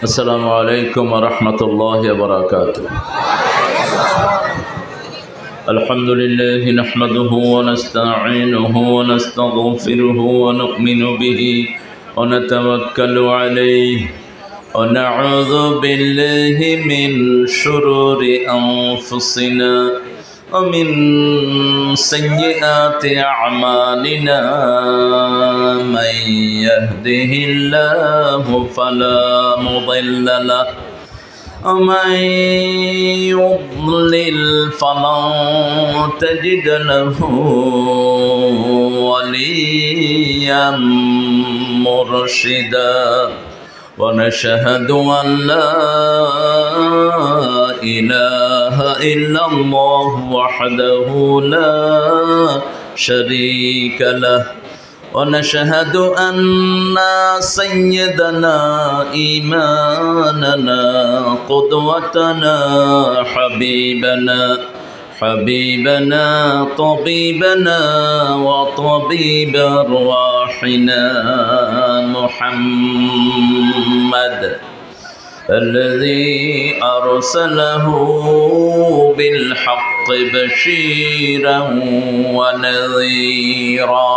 السلام عليكم ورحمة الله وبركاته. الحمد لله نحمده ونستعينه ونستغفره ونؤمن به ونتوكل عليه ونعوذ بالله من شرور أنفسنا ومن سيئات أعمالنا من يهده الله فلا مضل له ومن يضلل فلن تجد له وليا مرشدا ونشهد أن لا إله إلا الله وحده لا شريك له ونشهد أن سيدنا إمامنا قدوتنا حبيبنا طبيبنا وطبيب أرواحنا محمد الذي أرسله بالحق بشيرا ونذيرا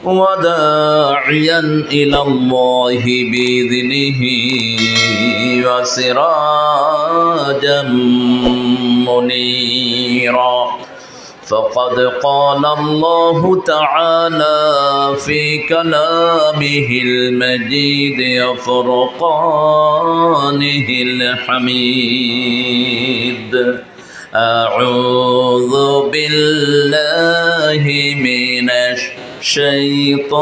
وداعيا إلى الله بإذنه وسراجا منيرا فقد قال الله تعالى في كلامه المجيد وفرقانه الحميد أعوذ بالله من الشيطان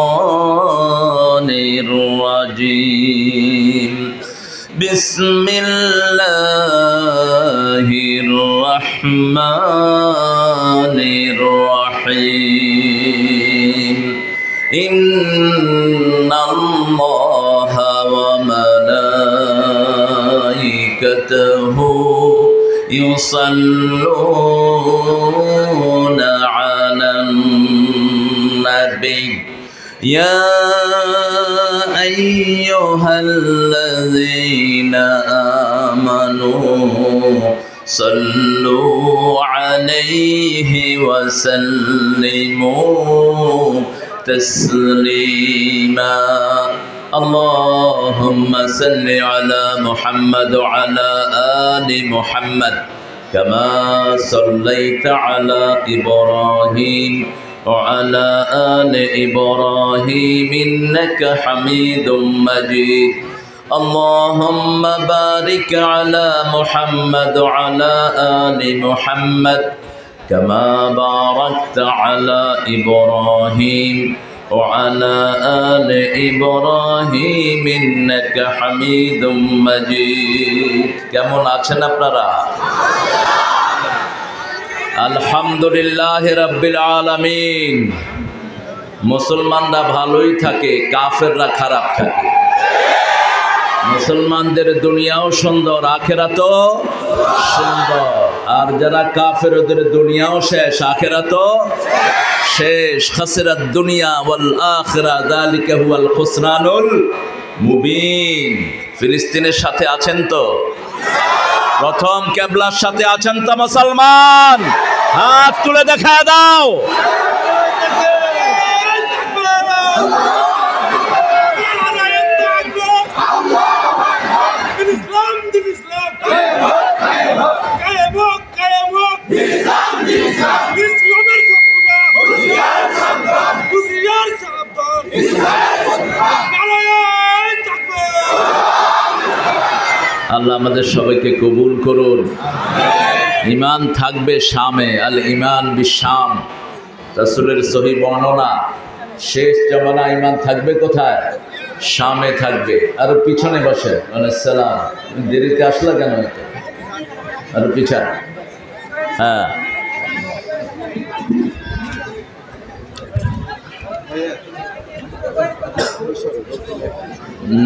الرجيم بسم الله الرحمن الرحيم إن الله وملائكته يصلون على النبي يا أيها الذين آمنوا صلوا عليه وسلموا تسليما اللهم صل على محمد وعلى آل محمد كما صليت على إبراهيم وعلى آل إبراهيم إنك حميد مجيد اللهم بارك على محمد وعلى آل محمد كما باركت على إبراهيم وعلى آل إبراهيم إنك حميد مجيد কেমন আছেন আপনারা আলহামদুলিল্লাহ রাব্বিল আলামিন মুসলমানরা ভালোই থাকে কাফেররা খারাপ থাকে মুসলমানদের দুনিয়াও সুন্দর আখিরাতও সুন্দর আর যারা কাফের ওদের দুনিয়াও শেষ আখিরাতও শেষ খাসিরাত দুনিয়া ওয়াল আখিরা যালিকা হুয়াল খুসরানুল মুবিন ফিলিস্তিনের সাথে আছেন তো প্রথম কেবলার সাথে আছেন তো মুসলমান হাত তুলে দেখা দাও আল্লাহ আমাদের সবাইকে কবুল করুন ঈমান থাকবে শামে আল ঈমান বিশাম রাসূলের সহিহ বর্ণনা শেষ জামানা ঈমান থাকবে কোথায় শামে থাকবে আর পিছনে বসে সালাম দেরিতে আসলা কেন আর পিছনে হ্যাঁ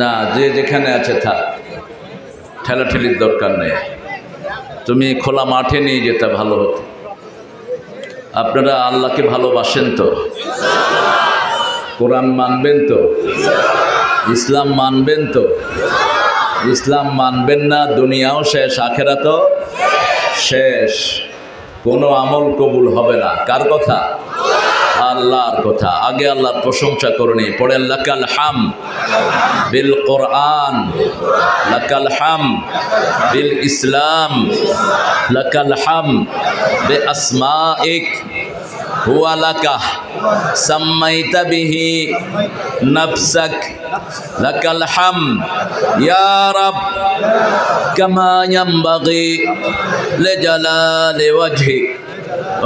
না যে যেখানে আছে থাক ঠেলাঠেলির দরকার নেই তুমি খোলা মাঠে নিয়ে যেতে ভালো হতো আপনারা আল্লাহকে ভালোবাসেন তো কোরআন মানবেন তো ইসলাম মানবেন তো ইসলাম মানবেন না, দুনিয়াও শেষ, আখেরাতও শেষ। কোনো আমল কবুল হবে না। কার কথা? আল্লাহর কথা। আগে আল্লাহর প্রশংসা করুন, পড়েন লাকাল হাম বিল কোরআন, লাকাল হাম বিল ইসলাম, লাকাল হাম বে আসমাইক হুয়া লাকা সাম্মাইতা বিহি নাফসাক, লাকাল হাম ইয়া রাব কামা ইয়ানবাগি লিজালালি ওয়াজহিক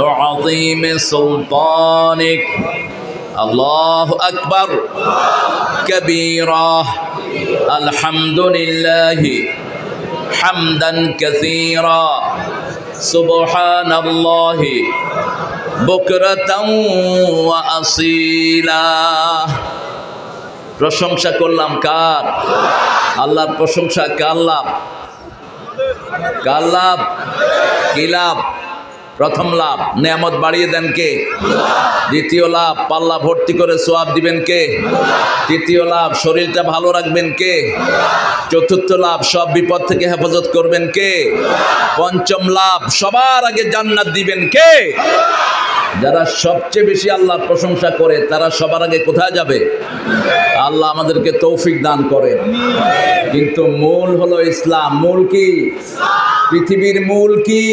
وعظيم سلطانك الله أكبر كبيرا الحمد لله حمدا كثيرا سبحان الله بكرة وأصيلا। প্রশংসা করলাম কার? আল্লাহর প্রশংসা কার লাভ? কার লাভ? কি লাভ? প্রথম লাভ নেয়ামত বাড়িয়ে দেন কে? দ্বিতীয় লাভ পাল্লা ভর্তি করে সোয়াব দিবেন কে? তৃতীয় লাভ শরীরটা ভালো রাখবেন কে? চতুর্থ লাভ সব বিপদ থেকে হেফাজত করবেন কে? পঞ্চম লাভ সবার আগে জান্নাত দিবেন কে? যারা সবচেয়ে বেশি আল্লাহর প্রশংসা করে তারা সবার আগে কোথায় যাবে? আল্লাহ আমাদেরকে তৌফিক দান করেন। কিন্তু মূল হলো ইসলাম। মূল কি? পৃথিবীর মূল কি?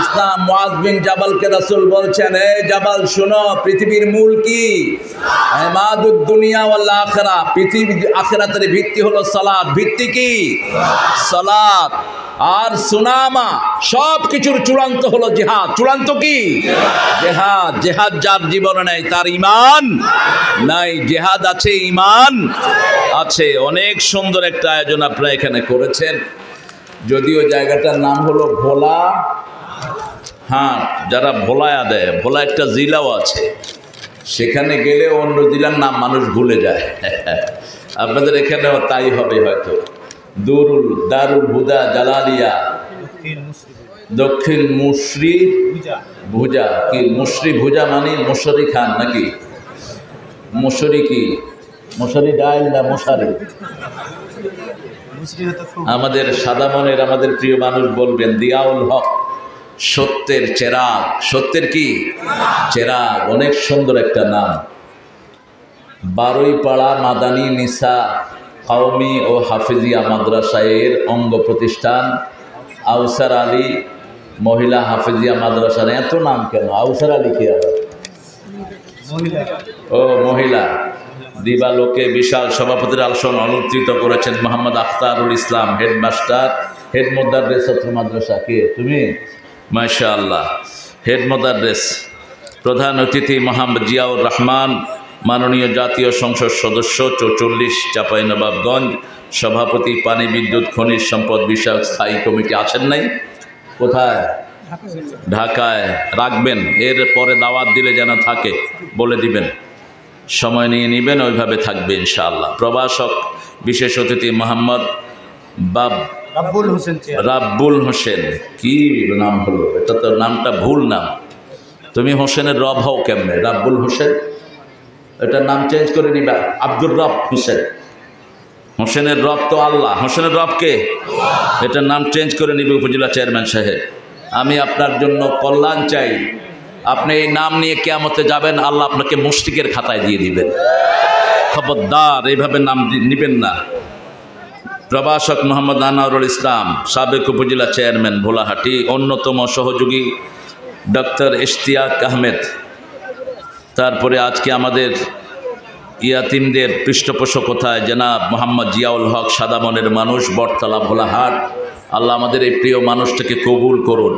ইসলাম। মুআজ বিন জাবালকে রাসূল বলছেন, এ জাবাল শোনো, পৃথিবীর মূল কি? ইমাদুদ দুনিয়া ওয়াল আখিরা। পৃথিবী আখিরাতের ভিত্তি হলো সালাত। ভিত্তি কি? সালাত। আর সুনামা সব কিছুর চূড়ান্ত হলো জিহাদ। চূড়ান্ত কি? জিহাদ। জিহাদ যার জীবনে নেই তার ঈমান নাই। জিহাদ আছে, ঈমান আছে। অনেক সুন্দর একটা আয়োজন আপনারা এখানে করেছেন। যদিও জায়গাটার নাম হলো ভোলা হাট। যারা ভোলায়া দেয়, ভোলা একটা জেলাও আছে, সেখানে গেলে অন্য জেলার নাম মানুষ ভুলে যায়। আপনাদের এখানেও তাই হবে হয়তো। দারুল হুদা জালালিয়া দক্ষিণ মুশরি ভুজা। কি মুশরি ভুজা মানে মশারি খান নাকি? মশারি কি? মশারি ডাইল না মশারি? আমাদের সাদা মনের আমাদের প্রিয় মানুষ বলবেন দিয়াউল হক, সত্যের চেরাগ। সত্যের কি? চেরাগ। অনেক সুন্দর একটা নাম। বারুইপাড়া মাদানী নিসা কওমি ও হাফিজিয়া মাদ্রাসায়ের অঙ্গ প্রতিষ্ঠান আউসার আলী মহিলা হাফিজিয়া মাদ্রাসার। এত নাম কেন? আউসার আলী কি আবার? ও মহিলা দিবালোকে বিশাল সভাপতির আসন অলঙ্কৃত করেছেন মোহাম্মদ আখতারুল ইসলাম, হেডমাস্টার, হেড মোদাররেস ছাত্র মাদ্রাসা। কে তুমি? মাশাআল্লাহ, হেড মোদাররেস। প্রধান অতিথি মোহাম্মদ জিয়াউর রহমান, মাননীয় জাতীয় সংসদ সদস্য 44 চাঁপাইনবাবগঞ্জ, সভাপতি পানি বিদ্যুৎ খনিজ সম্পদ বিষয়ক স্থায়ী কমিটি। আছেন নাই? কোথায়? ঢাকায়। রাখবেন, এর পরে দাওয়াত দিলে যেন থাকে বলে দিবেন, সময় নিয়ে নেবেন, ওইভাবে থাকবে ইনশাআল্লাহ। প্রভাষক বিশেষ অতিথি মোহাম্মদ রাব্বুল হোসেন। কি নাম হলো এটা? তো নামটা ভুল নাম। তুমি হোসেনের রব হও কেমনে? রাব্বুল হোসেন, এটার নাম চেঞ্জ করে নিবা, আব্দুর রব হোসেন। হোসেনের রব তো আল্লাহ। হোসেনের রব কে? এটার নাম চেঞ্জ করে নিবে উপজেলা চেয়ারম্যান সাহেব। আমি আপনার জন্য কল্যাণ চাই। আপনি এই নাম নিয়ে কিয়ামতে যাবেন, আল্লাহ আপনাকে মুশরিকের খাতায় দিয়ে দিবেন। খবরদার এইভাবে নাম নিবেন না। প্রভাষক মোহাম্মদ আনোয়ারুল ইসলাম, সাবেক উপজেলা চেয়ারম্যান ভোলাহাটি। অন্যতম সহযোগী ডক্টর ইশতিয়াক আহমেদ। তারপরে আজকে আমাদের ইয়াতিমদের পৃষ্ঠপোষকতায় জনাব মোহাম্মদ জিয়াউল হক, সাদা মনের মানুষ, বটতলা ভোলাহাট। আল্লাহ আমাদের এই প্রিয় মানুষটাকে কবুল করুন,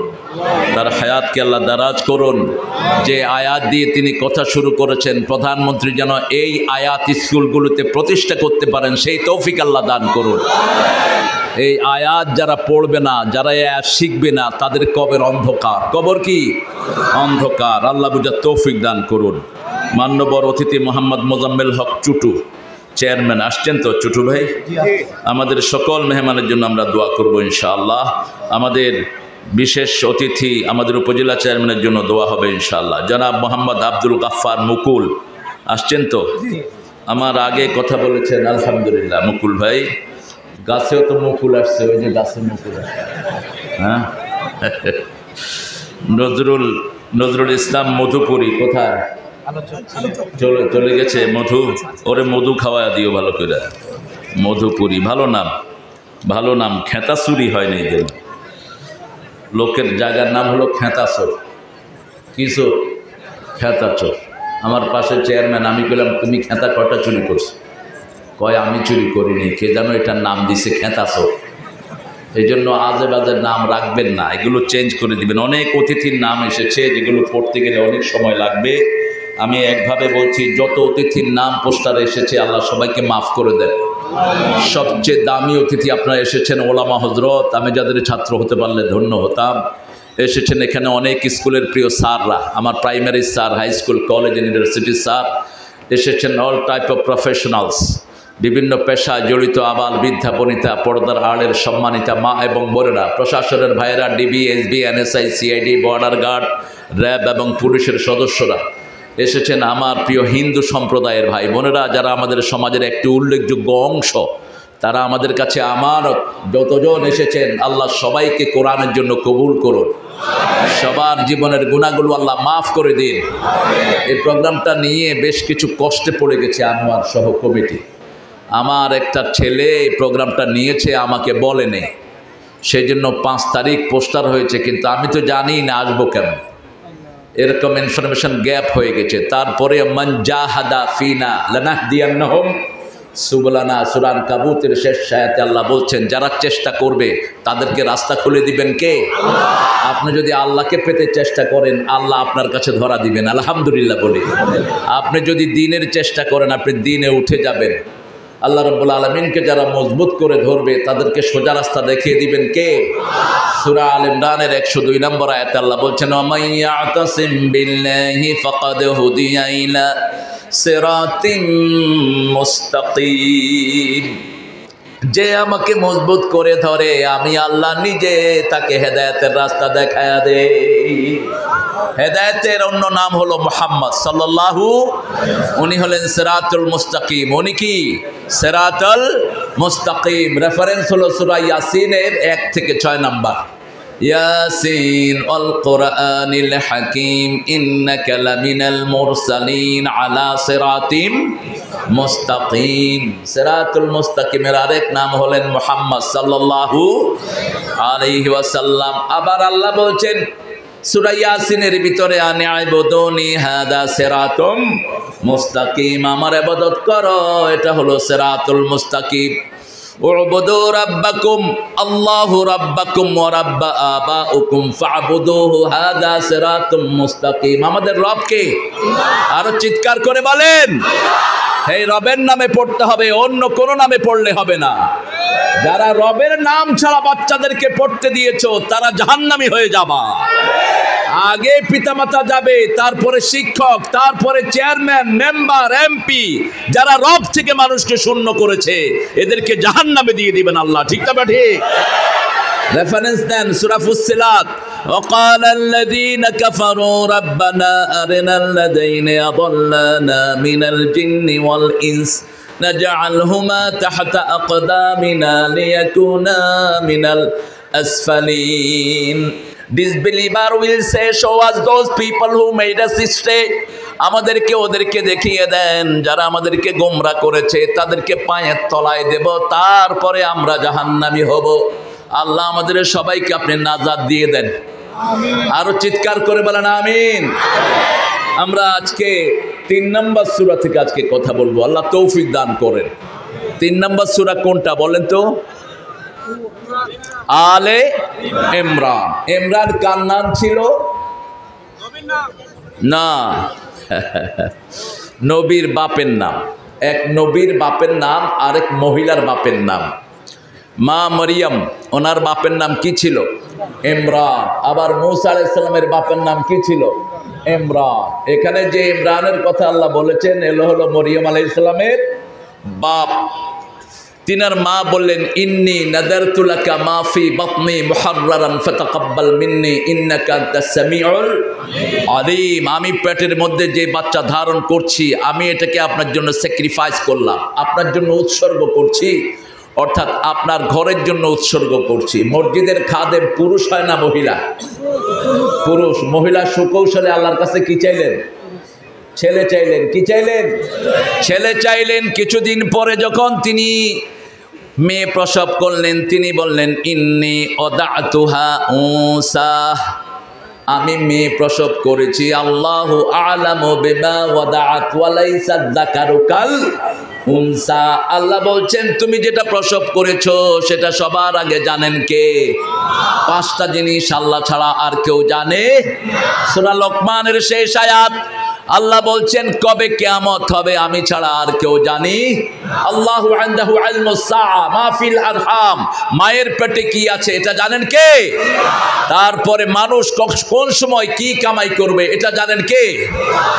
তার হায়াতকে আল্লাহ দারাজ করুন। যে আয়াত দিয়ে তিনি কথা শুরু করেছেন, প্রধানমন্ত্রী যেন এই আয়াত স্কুলগুলোতে প্রতিষ্ঠা করতে পারেন, সেই তৌফিক আল্লাহ দান করুন। এই আয়াত যারা পড়বে না, যারা এই আয়াত শিখবে না, তাদের কবর অন্ধকার। কবর কি? অন্ধকার। আল্লাহ বুঝার তৌফিক দান করুন। মান্যবর অতিথি মোহাম্মদ মোজাম্মেল হক চুটু, চেয়ারম্যান আসছেন তো চুটু ভাই? আমাদের সকল মেহমানের জন্য আমরা দোয়া করব ইনশাআল্লাহ। আমাদের বিশেষ অতিথি আমাদের উপজেলা চেয়ারম্যানের জন্য দোয়া হবে ইনশাআল্লাহ। জনাব মোহাম্মদ আব্দুল গাফফার মুকুল আসছেন তো? আমার আগে কথা বলেছেন, আলহামদুলিল্লাহ। মুকুল ভাই গাছেও তো মুকুল আসছে, ওই যে গাছে মুকুল আসছে। হ্যাঁ, নজরুল ইসলাম মধুপুরি কোথায় চলে গেছে? ওরে মধু খাওয়া দিও ভালো করে। মধুপুরি ভালো নাম। খেতাচুরি হয়নি যেন। লোকের জায়গার নাম হলো খেতাচোর। কি চোর? খেতাচোর। আমার পাশে চেয়ারম্যান, আমি বললাম তুমি খেতা কটা চুরি করছো? কয় আমি চুরি করিনি, কে জানো এটার নাম দিছে খেতাচোর। এই জন্য আজে বাজে নাম রাখবেন না, এগুলো চেঞ্জ করে দিবেন। অনেক অতিথির নাম এসেছে যেগুলো পড়তে গেলে অনেক সময় লাগবে। আমি একভাবে বলছি, যত অতিথির নাম পোস্টারে এসেছে আল্লাহ সবাইকে মাফ করে দেন। সবচেয়ে দামি অতিথি আপনারা এসেছেন ওলামা হজরত। আমি যাদের ছাত্র হতে পারলে ধন্য হতাম। এসেছেন এখানে অনেক স্কুলের প্রিয় স্যাররা, আমার primary sir, high school, college, ইউনিভার্সিটির স্যার এসেছেন। অল টাইপ অফ প্রফেশনালস, বিভিন্ন পেশায় জড়িত আবাল বৃদ্ধা বনিতা, পর্দার আড়ের সম্মানিতা মা এবং বোনেরা, প্রশাসনের ভাইয়েরা, DB, SB, NSI, CID, border guard, RAB এবং পুলিশের সদস্যরা এসেছেন। আমার প্রিয় হিন্দু সম্প্রদায়ের ভাই বোনেরা, যারা আমাদের সমাজের একটি উল্লেখযোগ্য অংশ, তারা আমাদের কাছে আমানত। যতজন এসেছেন আল্লাহ সবাইকে কোরআনের জন্য কবুল করুন। সবার জীবনের গুনাহগুলো আল্লাহ মাফ করে দিন। এই প্রোগ্রামটা নিয়ে বেশ কিছু কষ্টে পড়ে গেছে আনোয়ার সহ কমিটি। আমার একটা ছেলে এই প্রোগ্রামটা নিয়েছে, আমাকে বলেনি, সেই জন্য 5 তারিখ পোস্টার হয়েছে, কিন্তু আমি তো জানি না আসবো কেমন, এরকম ইনফরমেশন গ্যাপ হয়ে গেছে। তারপরে মান জাহাদা ফিনা লানাহদিয়ান্নাহুম সুবুলানা, সূরা আনকাবুতের শেষ আয়াতে আল্লাহ বলছেন, যারা চেষ্টা করবে তাদেরকে রাস্তা খুলে দিবেন কে? আপনি যদি আল্লাহকে পেতে চেষ্টা করেন আল্লাহ আপনার কাছে ধরা দিবেন, আলহামদুলিল্লাহ বলি। আপনি যদি দ্বীনের চেষ্টা করেন আপনি দ্বীনে উঠে যাবেন। আল্লাহ রাব্বুল আলামিনকে যারা মজবুত করে ধরবে তাদেরকে সোজা রাস্তা দেখিয়ে দিবেন কে? সূরা আল ইমরানের 102 নম্বর আয়াতে আল্লাহ বলছেন, ওয়ামান ইয়াতাসিম বিল্লাহি ফাকাদ হুদিয়া ইলা সিরাতিম মুস্তাকিম। যে আমাকে মজবুত করে ধরে আমি আল্লাহ নিজে তাকে হেদায়েতের রাস্তা দেখায়া দেই। হেদায়েতের অন্য নাম হলো মুহাম্মদ সাল্লাল্লাহু, উনি হলেন সিরাতুল মুস্তাকিম। উনি কি? সিরাতুল মুস্তাকিম। রেফারেন্স হলো সূরা ইয়াসিনের 1 থেকে 6 নাম্বার। ইয়াসিন আল কুরআনিল হাকিম ইন্নাকা লামিনাল মুরসালিন আলা সিরাতিম মুস্তাকিম। সিরাতুল মুস্তাকিমের আরেক নাম হলেন মুহাম্মদ সাল্লাল্লাহু আলাইহি ওয়াসাল্লাম। আবার আল্লাহ বলছেন সূরা ইয়াসিনের ভিতরে, আনি আইবুদুনি হাদা সিরাতুম মুস্তাকিম, আমার ইবাদত করো, এটা হলো সিরাতুল মুস্তাকিম। উবুদু রাব্বাকুম আল্লাহু রাব্বাকুম ওয়া রাব্বা আবাউকুম ফা'বুদুহু হাদা সিরাতুম মুস্তাকিম। আমাদের রব কে? আরো চিৎকার করে বলেন। এই রবের নামে পড়তে হবে, অন্য কোনো নামে পড়লে হবে না। যারা রবের নাম ছাড়া বাচ্চাদেরকে পড়তে দিয়েছো তারা জাহান্নামী হয়ে যাবা। আগে পিতামাতা যাবে, তারপরে শিক্ষক, তারপরে চেয়ারম্যান, মেম্বার, এমপি। যারা রব থেকে মানুষকে শূন্য করেছে এদেরকে জাহান্নামে দিয়ে দিবেন আল্লাহ। ঠিক না ঠিক? Reference then Surah ফুসসিলাত, وقال الذين كفروا ربنا أرنا الذين أضلنا من الجن والإنس نجعلهما تحت أقدامنا ليكونا من الأسفلين. Disbeliever will say, show us those people who made us stray. আমাদেরকে ওদেরকে দেখিয়ে দেন যারা আমাদেরকে গোমরা করেছে, তাদেরকে পায়ের তলায় দেব, তারপরে আমরা জাহান্নামী হব। আল্লাহ আমাদের সবাইকে আপনি নাজাত দিয়ে দেন। আরো চিৎকার করে বলেন আমিন। আমরা আজকে 3 নম্বর সূরা থেকে আজকে কথা বলবো, আল্লাহ তৌফিক দান করেন। 3 নম্বর সূরা কোনটা বলেন তো? আলে ইমরান। ইমরান কার নাম ছিল? না, নবীর বাপের নাম। এক নবীর বাপের নাম, আরেক মহিলার বাপের নাম। মা মরিয়ম, ওনার বাপের নাম কি ছিল? ইমরান। আবার মূসা আলাইহিস সালামের বাপের নাম কি ছিল? ইমরান। এখানে যে ইমরানের কথা আল্লাহ বলেছেন এলো হলো মরিয়ম আলাইহিস সালামের বাপ। তিনার মা বললেন, ইন্নী নাদারতু লাকা মা ফি বাতনি মুহাররারান ফাতাকাব্বাল মিন্নী ইন্নাকা আনতাস সামিউল আলিম। আমি পেটের মধ্যে যে বাচ্চা ধারণ করছি আমি এটাকে আপনার জন্য স্যাক্রিফাইস করলাম, আপনার জন্য উৎসর্গ করছি। অর্থাৎ আপনার ঘরের জন্য উৎসর্গ করছি। মসজিদের খাদেম পুরুষ হয় না মহিলা? পুরুষ। মহিলা সুকৌশলে আল্লাহর কাছে কি চাইলেন? ছেলে চাইলেন। কি চাইলেন? ছেলে চাইলেন। কিছুদিন পরে যখন তিনি মেয়ে প্রসব করলেন, তিনি বললেন ইন্নী ওয়াদাতুহা উনসা, আমি মেয়ে প্রসব করেছি। আল্লাহু আ'লামু বিমা ওয়াদাআত ওয়া লাইসা যাকারু কাল উনসা। আল্লাহ বলছেন তুমি যেটা প্রসব করেছো সেটা সবার আগে জানেন কে? পাঁচটা জিনিস আল্লাহ ছাড়া আর কেউ জানে? সূরা লোকমানের শেষ আয়াত। আল্লাহ বলছেন কবে কিয়ামত হবে আমি ছাড়া আর কেউ জানি? আল্লাহু ইনদাহু ইলমুস সাআ মা ফিল আরহাম, মায়ের পেটে কি আছে এটা জানেন কে? তারপরে মানুষ কোন সময় কি কামাই করবে এটা জানেন কে?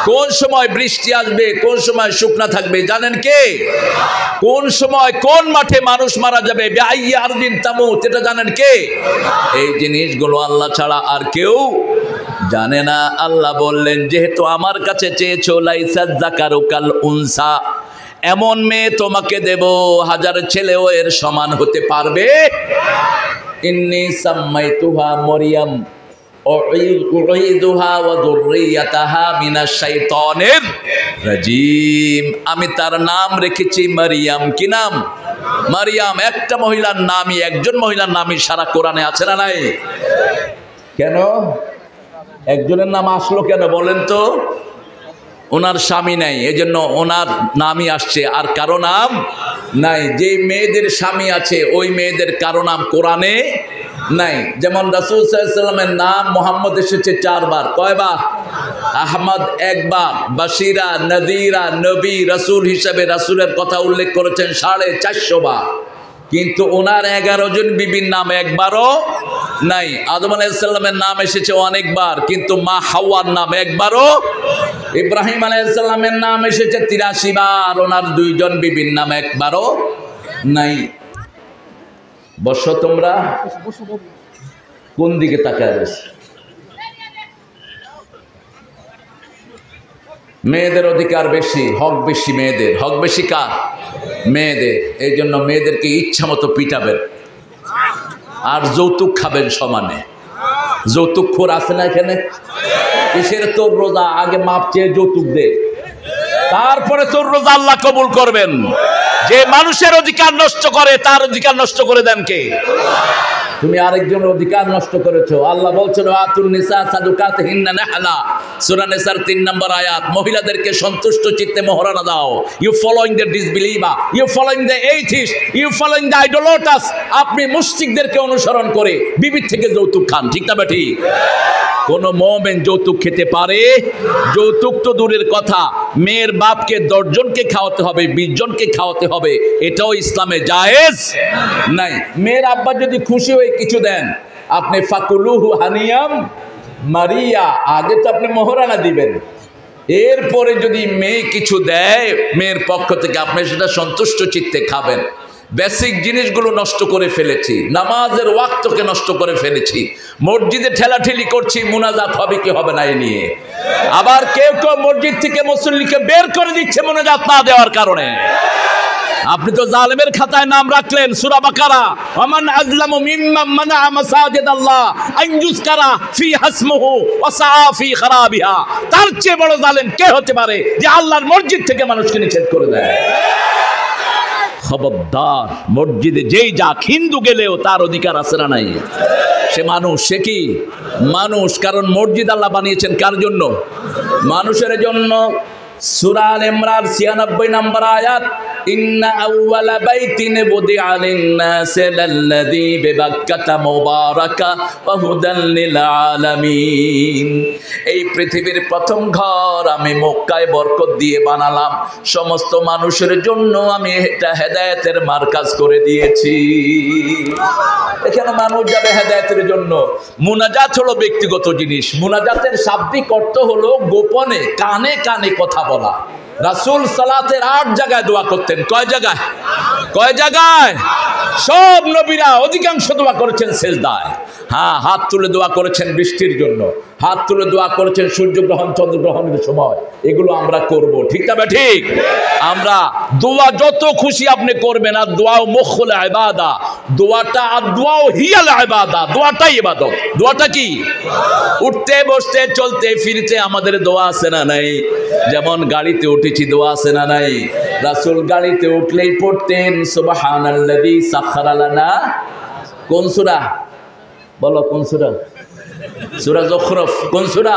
কোন সময় বৃষ্টি আসবে, কোন সময় শুকনা থাকবে জানেন কে? কোন সময় কোন মাঠে মানুষ মারা যাবে, বিআইয়ি আরদিন তামুত, এটা জানেন কে? এই জিনিসগুলো আল্লাহ ছাড়া আর কেউ জানে না। আল্লাহ বললেন যেহেতু আমার কাছে চেয়েছো, লাইসা যাকারু কাল উনসা, এমন মেয়ে তোমাকে দেব হাজার ছেলেও এর সমান হতে পারবে। ইন্নী সাম্মাইতুহা মরিয়াম উঈদুহা ওয়া যুররিয়াতাহা মিনাশ শাইতানির রাজিম, আমি তার নাম রেখেছি মারিয়াম। কি নাম? মারিয়াম। একটা মহিলার নামই, একজন মহিলার নামই সারা কোরআনে আছে না নাই? কেন একজনের নাম আসলো কেন বলেন তো? ওনার স্বামী নাই, এজন্য ওনার নামই আসছে, আর কারো নাম নাই। যে মেয়েদের স্বামী আছে ওই মেয়েদের কারো নাম কোরআনে নাই। যেমন রাসূল সাল্লাল্লাহু আলাইহি ওয়াসাল্লামের নাম মুহাম্মদ এসেছে 4 বার। কয়বার? আহমদ একবার, বাশিরা, নদীরা, নবী, রাসূল হিসাবে রাসূলের কথা উল্লেখ করেছেন 450 বার, কিন্তু ওনার 11 জন বিবির নাম একবারও নাই। আদম আলাইহিস সালামের নাম এসেছে অনেকবার, কিন্তু মা হাওয়ার নাম একবারও। ইব্রাহিম আলাইহিস সালামের নাম এসেছে 83 বার, ওনার 2 জন বিবির নাম একবারও নাই। বসো তোমরা, কোন দিকে তাকায় রয়েছে? মেয়েদের অধিকার বেশি, হক বেশি মেয়েদের। হক বেশি কার? মেয়েদের। এই জন্য মেয়েদেরকে ইচ্ছা মতো পিটাবেন আর যৌতুক খাবেন সমানে। যৌতুক খোর আছে না এখানে? কিসের তোর রোজা? আগে মাপ চেয়ে যৌতুক দে, তারপরে তোর রোজা আল্লাহ কবুল করবেন। যে মানুষের অধিকার নষ্ট করে তার অধিকার নষ্ট করে দেন কে? তুমি আরেকজনের অধিকার নষ্ট করেছো। আল্লাহ বলছেন আতুন নিসা সাদুকাতিহিন্না নাহলা, সূরা নিসার 3 নম্বর আয়াত। মহিলাদেরকে সন্তুষ্ট চিত্তে মোহরানা দাও। You following the disbeliever, you following the atheist, you following the idolaters. আপনি মুশরিকদেরকে অনুসরণ করে বিবির থেকে যৌতুক খান, ঠিক না বেঠি? কোন মুমিন যৌতুক খেতে পারে? যৌতুক তো দূরের কথা, মেয়ের বাপকে 10 জনকে খাওয়াতে হবে, 20 জনকে খাওয়াতে হবে, এটাও ইসলামে জায়েজ নাই। মেয়ের আব্বা যদি খুশি হয়ে কিছু দেন, আপনি ফাকুলুহু হানিয়াম মারিয়া, আগে তো আপনি মোহরানা দিবেন, এরপরে যদি মেয়ে কিছু দেয় মেয়ের পক্ষ থেকে, আপনি সেটা সন্তুষ্ট চিত্তে খাবেন। বেসিক জিনিসগুলো নষ্ট করে ফেলেছি, নামাজের ওয়াক্তকে নষ্ট করে ফেলেছি, মসজিদে ঠেলাঠেলি করছি, মুনাজাত হবে কি হবে না এ নিয়ে। আবার কেউ কেউ মসজিদ থেকে মুসল্লিকে বের করে দিচ্ছে মুনাজাত না দেওয়ার কারণে। আপনি তো জালেমের খাতায় নাম রাখলেন সূরা বাকারা, ওয়ামান আযলামু মিম্মান মানা মাসাজিদাল্লাহ আন ইউযকারা ফি হাসমুহু ওয়া সাআ ফি খারাবিহা। তার চেয়ে বড় জালেম কে হতে পারে যে আল্লাহর মসজিদ থেকে মানুষকে নিষেধ করে দেয়? খবরদার, মসজিদে যেই যাক, হিন্দু গেলেও তার অধিকার আছে না নাই? সে মানুষ, সে কি মানুষ। কারণ মসজিদ আল্লাহ বানিয়েছেন কার জন্য? মানুষের জন্য। সূরা আল ইমরান 96 নম্বর আয়াত, ইন্না আউওয়ালা বাইতিন বুদিআ লিন-নাসি লাল্লাযী বিবাক্কাতা মুবারাকা ওয়া হুদাল লিল আলামিন। এই পৃথিবীর প্রথম ঘর আমি মক্কায় বরকত দিয়ে বানালাম, সমস্ত মানুষের জন্য আমি এটা হেদায়েতের মার্কাজ করে দিয়েছি। এখানে মানুষ যাবে হেদায়েতের জন্য। মুনাজাত হলো ব্যক্তিগত জিনিস। মুনাজাতের শাব্দিক অর্থ হলো গোপনে কানে কানে কথা বলা। রাসূল সালাতের 8 জায়গায় দোয়া করতেন। কয় জায়গায়? কয় জায়গায়? সব নবীরা অধিকাংশ দোয়া করেছেন সিজদায়। হ্যাঁ, হাত তুলে দোয়া করেছেন বৃষ্টির জন্য, হাত তুলে দোয়া করেছেন সূর্যগ্রহণ চন্দ্রগ্রহণের সময়। এগুলো আমরা করব, ঠিক না ঠিক? আমরা দোয়া যত খুশি আপনি করবেন, আর দোয়াও মুখুল ইবাদা, দোয়াটা আর দোয়াও হিয়াল ইবাদা, দোয়াটাই ইবাদত। দোয়াটা কি? উঠতে বসতে চলতে ফিরতে আমাদের দোয়া আছে না নাই? যেমন গাড়িতে উঠেছি দোয়া আছে না নাই? রাসূল গাড়িতে উঠলেই পড়তেন সুবহানাল্লাযী সাখখারা লানা। কোন সূরা? বলো কোন সূরা? সূরা যুখরুফ। কোন সূরা?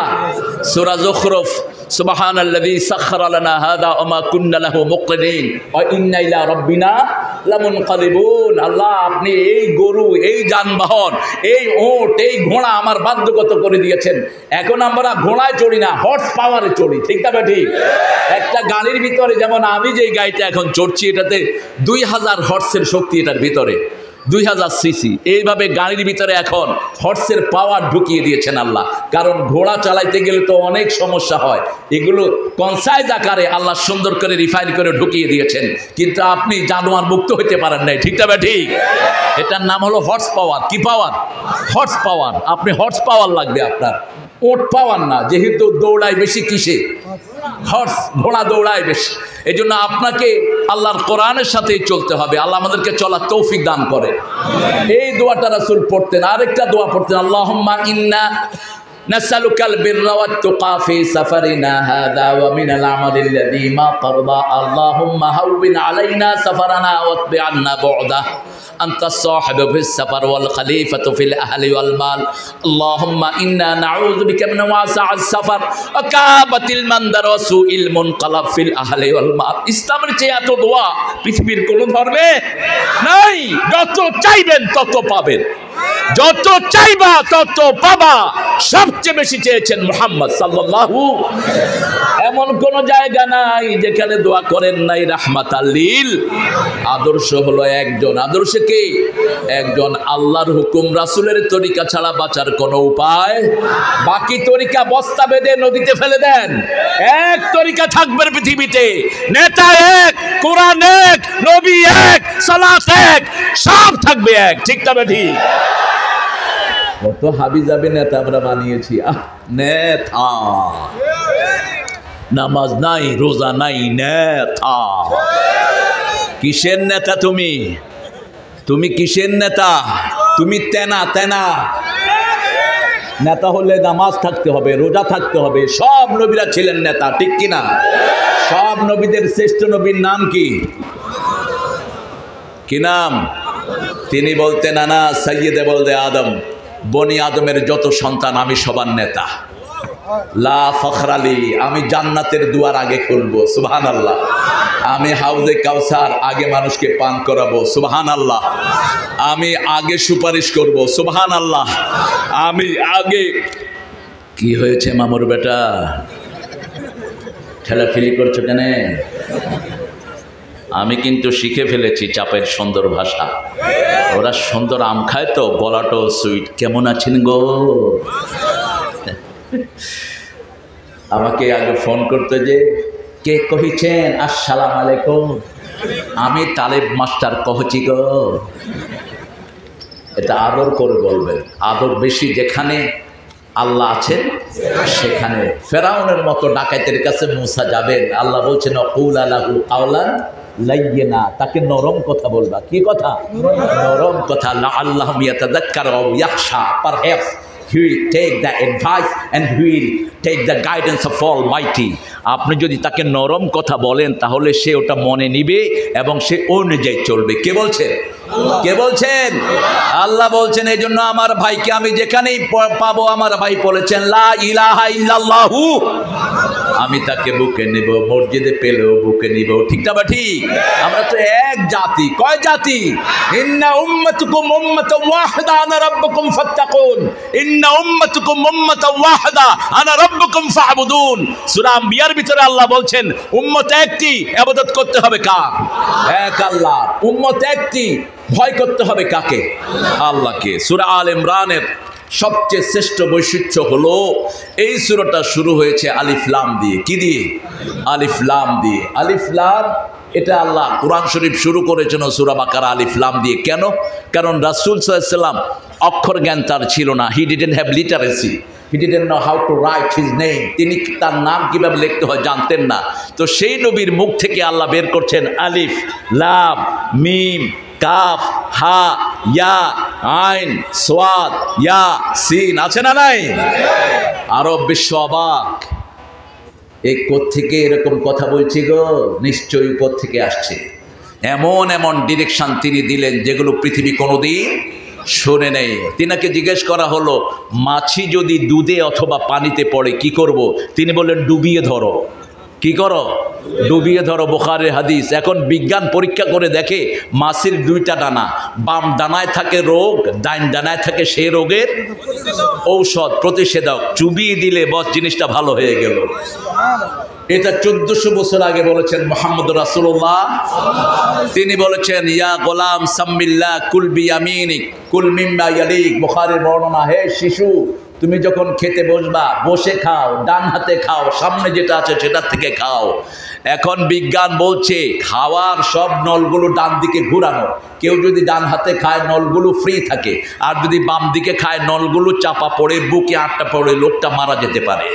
সূরা যুখরুফ। সুবহানাল্লাযী সাখখারা লানা হাযা ওয়া মা কুন্না লাহু মুকরিনিন ওয়া ইন্না ইলা রাব্বিনা লামুনকালিবুন। আল্লাহ, আপনি এই গরু, এই যানবাহন, এই ওট, এই ঘোড়া আমার বাধ্যগত করে দিয়েছেন। এখন আমরা ঘোড়ায় চড়ি না, হর্স পাওয়ারে চড়ি, ঠিক না ঠিক? একটা গাড়ির ভিতরে, যেমন আমি যেই গাড়িটা এখন চড়ছি, এটাতে 2000 হর্সের শক্তি এটার ভিতরে, 2000 সিসি। এইভাবে গাড়ির ভিতরে এখন হর্সের পাওয়ার ঢুকিয়ে দিয়েছেন আল্লাহ। কারণ ঘোড়া চালাইতে গেলে তো অনেক সমস্যা হয়, এগুলো কনসাইজ আকারে আল্লাহ সুন্দর করে রিফাইন করে ঢুকিয়ে দিয়েছেন। কিন্তু আপনি জানোয়ার মুক্ত হইতে পারেন নাই, ঠিক না ঠিক? এটার নাম হলো হর্স পাওয়ার। কি পাওয়ার? Horse power. আপনি হর্স পাওয়ার লাগবে আপনার, ওট পাওয়ার না, যেহেতু দৌড়ায় বেশি কিসে? হর্স, ঘোড়া দৌড়ায় বেশি। এই জন্য আপনাকে আল্লাহর কোরআনের সাথেই চলতে হবে। আল্লাহ আমাদেরকে চলার তৌফিক দান করে। এই দোয়াটা রাসূল পড়তেন। আরেকটা দোয়া পড়তেন, আল্লাহুম্মা ইন্না নাসআলুকাল বিররা ওয়াত তুকা ফি সাফারিনা হাযা ওয়া মিনাল আমালিল্লাযী মা তারদা। আল্লাহুম্মা হাওবিন আলাইনা সাফারানা ওয়াতবি আন্না বু'দা। আনতা সাহিবু ফিস সাফার ওয়াল খলিফাতু ফিল আহলি ওয়াল মাল। আল্লাহুম্মা ইন্না নাউযু বিকা মিন ওয়াসা'আস সাফার ওয়া কাবাতিল মানদার ওয়া সুইল মুনকালাব ফিল আহলি ওয়াল মাল। ইসলামের চেয়ে এত দোয়া পৃথিবীর কোন ধর্মে নাই। যত চাইবেন তত পাবেন, যত চাইবা তত পাবা। সবচেয়ে বেশি চেয়েছেন মুহাম্মদ সাল্লাল্লাহু। এমন কোন জায়গা নাই যেখানে দোয়া করেন নাই রাহমাতাল লিল। আদর্শ হলো একজন। আদর্শ কি? একজন। আল্লাহর হুকুম রাসূলের তরিকা ছাড়া বাঁচার কোনো উপায়। বাকি তরিকা বস্তা বেঁধে নদীতে ফেলে দেন। এক তরিকা থাকবে পৃথিবীতে, নেতা এক, কোরআন এক, নবী এক, সালাত এক, সব থাকবে এক, ঠিক না ঠিক? কত হাবিজাবি নেতা আমরা বানিয়েছি। নেতা, নামাজ নাই, রোজা নাই, নেতা। কিসের নেতা তুমি? তুমি কিসের নেতা? তুমি তেনা তেনা। নেতা হলে নামাজ থাকতে হবে, রোজা থাকতে হবে। সব নবীরা ছিলেন নেতা, ঠিক কিনা? সব নবীদের শ্রেষ্ঠ নবীর নাম কি? কি নাম? তিনি বলতেন আনা সাইয়্যিদে বলদে আদম, বনি আদমের যত সন্তান আমি সবার নেতা। লা ফখরালি, আমি জান্নাতের দুয়ার আগে খুলবো, সুবহানাল্লাহ। আমি হাউজে কাউসার আগে মানুষকে পান করাবো, সুবহানাল্লাহ। আমি আগে সুপারিশ করব, সুবহানাল্লাহ। আমি আগে। কি হয়েছে মামুর বেটা? ঠেলাঠেলি করছো কেন? আমি কিন্তু শিখে ফেলেছি চাপের সুন্দর ভাষা। ওরা সুন্দর আম খায় তো, গলাটো সুইট। কেমন আছেন গো? আমাকে আগে ফোন করতে যে কে কহিছেন আসসালামু আলাইকুম, আমি তালেব মাস্টার কহছি গো। এটা আদর করে বলবেন। আদর বেশি যেখানে আল্লাহ আছেন সেখানে। ফেরাউনের মতো ডাকাতের কাছে মুসা যাবেন, আল্লাহ বলছেন কুল লাহু কাওলান লাইয়িনা, তাকে নরম কথা বলবা। কি কথা? নরম কথা। লাআল্লাহুম ইয়াতাযাক্কারু আও ইয়াখশা, perhaps he will take the advice and he will take the guidance of Almighty. আপনি যদি তাকে নরম কথা বলেন তাহলে সে ওটা মনে নিবে এবং সে অনুযায়ী চলবে। কে বলছেন? কে বলছেন? আল্লাহ বলছেন। এই জন্য আমার ভাইকে আমি যেখানেই পাবো, আমার ভাই বলেছেন লা ইলাহা ইল্লাল্লাহু, আমি তাকে বুকে নেব, মসজিদে পেলেও বুকে নিব, ঠিক না ঠিক? আমরা তো এক জাতি। কয় জাতি? ইন্না উম্মাতুকুম উম্মাতুন ওয়াহিদা আনা রাব্বুকুম ফাত্তাকুন, ইন্না উম্মাতুকুম উম্মাতুন ওয়াহিদা আনা রাব্বুকুম ফা'বুদুন। সূরা আম্বিয়ার ভিতরে আল্লাহ বলছেন উম্মত একটি, ইবাদত করতে হবে কার? এক আল্লাহ। উম্মত একটি, ভয় করতে হবে কাকে? আল্লাহকে। সূরা আল ইমরানের সবচেয়ে শ্রেষ্ঠ বৈশিষ্ট্য হলো এই সূরাটা শুরু হয়েছে আলিফ লাম দিয়ে। কি দিয়ে? আলিফ লাম দিয়ে। আলিফ লাম এটা আল্লাহ কোরআন শরীফ শুরু করেছেন সূরা বাকারা আলিফ লাম দিয়ে। কেন? কারণ রাসূল সাল্লাল্লাহু আলাইহি ওয়াসাল্লাম অক্ষর জ্ঞান তার ছিল না। He didn't have literacy, he didn't know how to right his name. তিনি তার নাম কিভাবে লিখতে হয় জানতেন না। তো সেই নবীর মুখ থেকে আল্লাহ বের করছেন আলিফ লাম মিম কাফ হা ইয়া আইন সোয়াদ ইয়া সিন। আছে না নাই? আরব বিশ্ব অবাক, এই কোত্থেকে এরকম কথা বলছি গো? নিশ্চয়ই উপর থেকে আসছে। এমন এমন ডিরেকশন তিনি দিলেন যেগুলো পৃথিবী কোনোদিন শুনে নেই। তিনাকে জিজ্ঞেস করা হলো, মাছি যদি দুধে অথবা পানিতে পড়ে কি করব? তিনি বললেন, ডুবিয়ে ধরো। কি করো? ডুবিয়ে ধরো। বুখারীর হাদিস। এখন বিজ্ঞান পরীক্ষা করে দেখে মাছির দুইটা ডানা, বাম ডানায় থাকে রোগ, ডাইন ডানায় থাকে সেই রোগের ঔষধ, প্রতিষেধক। চুবিয়ে দিলে বস জিনিসটা ভালো হয়ে গেল। এটা 1400 বছর আগে বলেছেন মুহাম্মদ রাসূলুল্লাহ। তিনি বলেছেন, ইয়া গোলাম সাম্মিল্লাহ কুল বিয়ামিনিক কুল মিম্মা ইয়ালিক। বুখারীর বর্ণনা। হে শিশু, তুমি যখন খেতে বসবা বসে খাও, ডান হাতে খাও, সামনে যেটা আছে সেটার থেকে খাও। এখন বিজ্ঞান বলছে খাওয়ার সব নলগুলো ডান দিকে ঘুরানো। কেউ যদি ডান হাতে খায় নলগুলো ফ্রি থাকে, আর যদি বাম দিকে খায় নলগুলো চাপা পড়ে বুকে আটটা পড়ে লোকটা মারা যেতে পারে।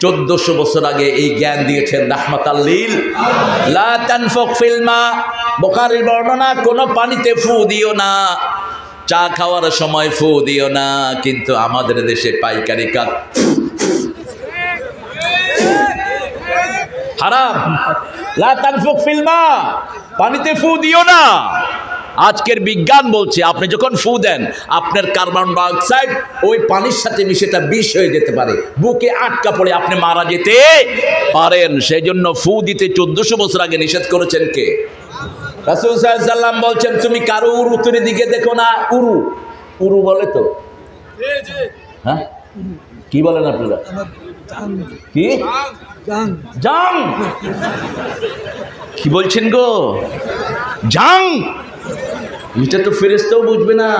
1400 বছর আগে এই জ্ঞান দিয়েছেন রাহমাতাল লিল লা তানফুক ফিল মা। বুখারীর বর্ণনা, কোনো পানিতে ফু দিও না, চা খাওয়ার সময় ফু দিও না। কিন্তু আমাদের দেশে পাইকারি কাজ হারাম। লা তানফুক ফিল মা, পানিতে ফু দিও না। আজকের বিজ্ঞান বলছে আপনি যখন ফু দেন আপনার কার্বন ডাইঅক্সাইড ওই পানির সাথে মিশেটা বিষ হয়ে যেতে পারে, বুকে আটকা পড়ে আপনি মারা যেতে পারেন। সেই জন্য ফু দিতে 1400 বছর আগে নিষেধ করেছেন কে? রাসূল সাল্লাল্লাহু আলাইহি ওয়াসাল্লাম বলছেন, তুমি কারো উরুর দিকে দেখো না। উরু উরু বলে তো? হ্যাঁ, কি বলেন আপনারা? কি জাং? কি বলছেন গো? জাং? এটা তো ফেরেশতাও বুঝবে না।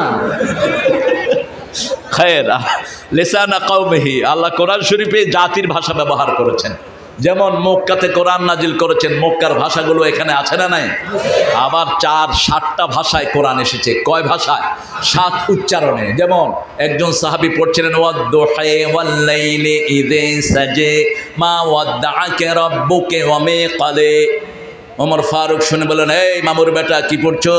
খায়ের লিসানা কওমিহি। আল্লাহ কোরআন শরীফে জাতির ভাষা ব্যবহার করেছেন। যেমন মক্কাতে কোরআন নাজিল করেছেন, মক্কার ভাষাগুলো এখানে আছে না নাই? আবার 4-7টা ভাষায় কোরআন এসেছে। কয় ভাষায়? 7 উচ্চারণে। যেমন একজন সাহাবী পড়ছিলেন, ওয়াদ-দুহা ওয়াল-লাইলি ইযা সাজা মা ওয়াদ্দাআকা রাব্বুকা ওয়া মা ক্বালা। ওমর ফারুক শুনে বলেন, এই মামুর বেটা কি পড়ছো?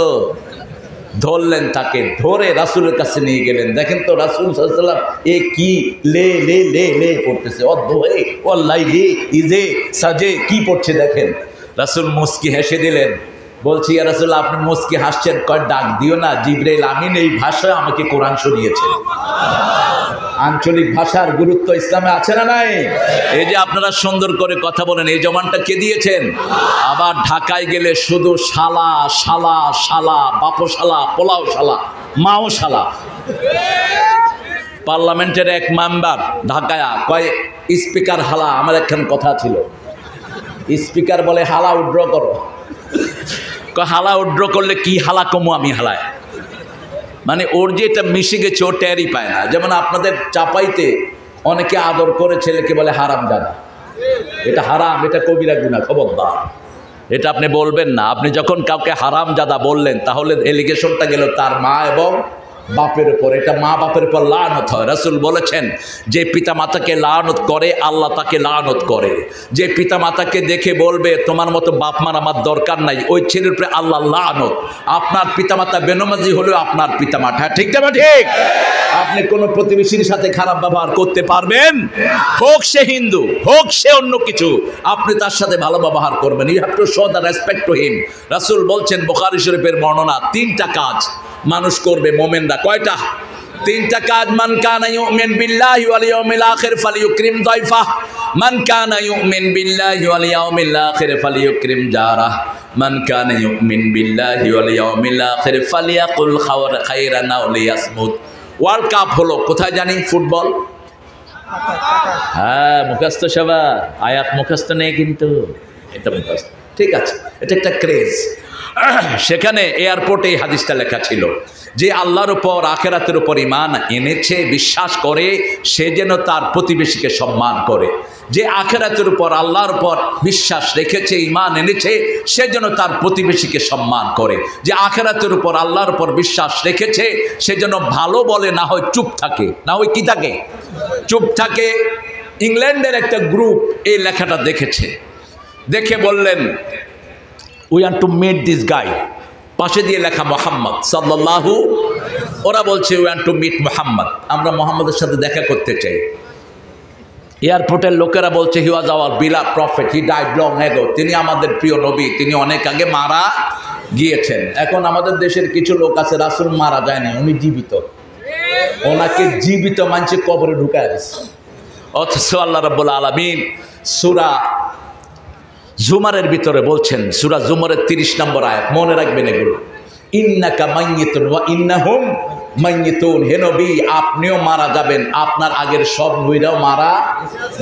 ধরলেন, তাকে ধরে রাসূলের কাছে নিয়ে গেলেন। দেখেন তো রাসূল সাল্লাল্লাহু আলাইহি ওয়াসাল্লাম এ কি লে লে লে লে পড়তেছে, ওয়াদ-দুহা ওয়াল-লাইলি ইযা সাজা কি পড়ছে দেখেন। রাসূল মুস্কি হেসে দিলেন। বলছি, ইয়া রাসূলুল্লাহ, আপনি মুস্কি হাসছেন, কয় ডাক দিও না, জিবরাইল আমিন এই ভাষায় আমাকে কোরআন শোনিয়েছে। আঞ্চলিক ভাষার গুরুত্ব ইসলামে আছে না নাই? এই যে আপনারা সুন্দর করে কথা বলেন, এই জমানটা কে দিয়েছেন? আবার ঢাকায় গেলে শুধু শালা শালা শালা, বাপশালা, পোলাও শালা, মাও শালা। পার্লামেন্টের এক মেম্বার ঢাকায় কয়, স্পিকার হালা। আমার একখান কথা ছিল, স্পিকার বলে হালা উড্র করো। কয় হালা উড্র করলে কি হালা কমু আমি হালায়? মানে ওর যে এটা মিশে গেছে ও টেরই পায় না। যেমন আপনাদের চাপাইতে অনেকে আদর করে ছেলেকে বলে হারামজাদা। এটা হারাম, এটা কবিরা গুনাহ, খবরদার। এটা আপনি বলবেন না। আপনি যখন কাউকে হারামজাদা বললেন তাহলে এলিগেশনটা গেল তার মা এবং বাপের উপর। এটা মা বাপের উপর লানত হয়। রাসূল বলেছেন, যে পিতা মাতাকে লানত করে আল্লাহ তাকে লানত করে। যে পিতা মাতাকে দেখে বলবে তোমার মতো বাপ মার আমার দরকার নাই, ওই ছেলের উপরে আল্লাহ লানত। আপনার পিতামাতা বেনমাজি হলেও আপনার পিতামাতা, ঠিক না ঠিক? আপনি কোনো প্রতিবেশীর সাথে খারাপ ব্যবহার করতে পারবেন, হোক সে হিন্দু হোক সে অন্য কিছু, আপনি তার সাথে ভালো ব্যবহার করবেন। You have to show the respect to him. রাসূল বলছেন, বুখারী শরীফের বর্ণনা, 3টা কাজ মানুষ করবে মোমেনরা। কয়টা? 3টা কাজ। মান কানা ইউমিন বিল্লাহি ওয়াল ইয়াউমিল আখির ফালিয়ুকরিম দাইফাহ, মান কানা ইউমিন বিল্লাহি ওয়াল ইয়াউমিল আখির ফালিয়ুকরিম জারাহ, মান কানা ইউমিন বিল্লাহি ওয়াল ইয়াউমিল আখির ফালিয়াকুল খায়রান আও লিয়াসমুত। ওয়ার্ল্ড কাপ হলো কোথায় জানি? ফুটবল। হ্যাঁ, মুখস্থ সবার। আয়াত মুখস্থ নেই কিন্তু এটা মুখস্থ, ঠিক আছে। এটা একটা ক্রেজ। সেখানে এয়ারপোর্টে এই হাদিসটা লেখা ছিল যে আল্লাহর উপর আখিরাতের উপর ঈমান এনেছে, বিশ্বাস করে, সে যেন তার প্রতিবেশীকে সম্মান করে। যে আখিরাতের উপর আল্লাহর উপর বিশ্বাস রেখেছে, ঈমান এনেছে, সে যেন তার প্রতিবেশীকে সম্মান করে। যে আখিরাতের উপর আল্লাহর উপর বিশ্বাস রেখেছে, সে যেন ভালো বলে, না হয় চুপ থাকে, না হয় কি থাকে, চুপ থাকে। ইংল্যান্ডের একটা গ্রুপ এই লেখাটা দেখেছে, দেখে বললেন we want to meet this guy. পাশে দিয়ে লেখা মোহাম্মদ সাল্লাল্লাহু, ওরা বলছে we want to meet Muhammad, আমরা মোহাম্মদের সাথে দেখা করতে চাই। এয়ারপোর্টের লোকেরা বলছে he was our beloved prophet, he died long ago, তিনি আমাদের প্রিয় নবী, তিনি অনেক আগে মারা গিয়েছেন। এখন আমাদের দেশের কিছু লোক আছে রাসূল মারা যায়নি, উনি জীবিত, ওনাকে জীবিত মানছে কবরে ঢুকায় দিচ্ছে। অথচ আল্লাহ রাব্বুল আলামিন সূরা জুমারের ভিতরে বলছেন, সূরা জুমারের 30 নম্বর আয়াত, মনে রাখবেন এগুলো, ইন্নাকা মাইয়িতুন ওয়া ইন্নাহুম মাইয়িতুন, হে নবী আপনিও মারা যাবেন, আপনার আগের সব নবীরাও মারা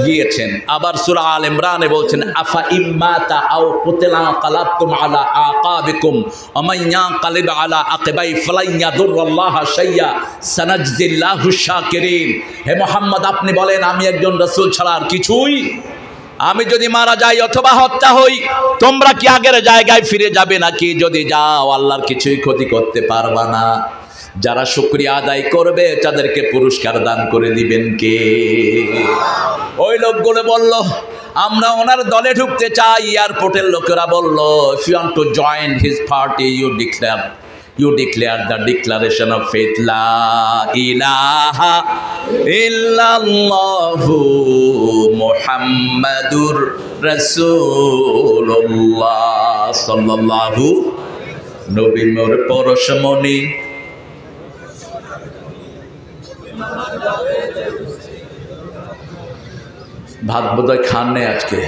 গিয়েছেন। আবার সূরা আল ইমরানে বলছেন আফা ইম্মাতা আও কুতিলা কালাবতুম আলা আকাবিকুম ওয়া মান ইয়ানকালিব আলা আকিবাই ফালান ইয়াদুররাল্লাহা শাইয়্যা সানাজজিল্লাহু শাকিরিন। হে মুহাম্মদ আপনি বলেন আমি একজন রাসূল ছাড়া আর কিছুই, আমি যদি মারা যাই অথবা হত্যা হই, তোমরা কি আগের জায়গায় ফিরে যাবে নাকি? যদি যাও আল্লাহর কিছুই ক্ষতি করতে পারবা না। যারা শুকরিয়া আদায় করবে তাদেরকে পুরস্কার দান করে দিবেন কে? ওই লোকগুলো বলল আমরা ওনার দলে ঢুকতে চাই। এয়ারপোর্টের লোকেরা বলল if you want to join his party you declare the declaration of faith, la ilaha illallahu muhammadur rasulullah sallallahu, নবী মোর পরশমণি, ভাত বোধহয় খান নেই আজকে,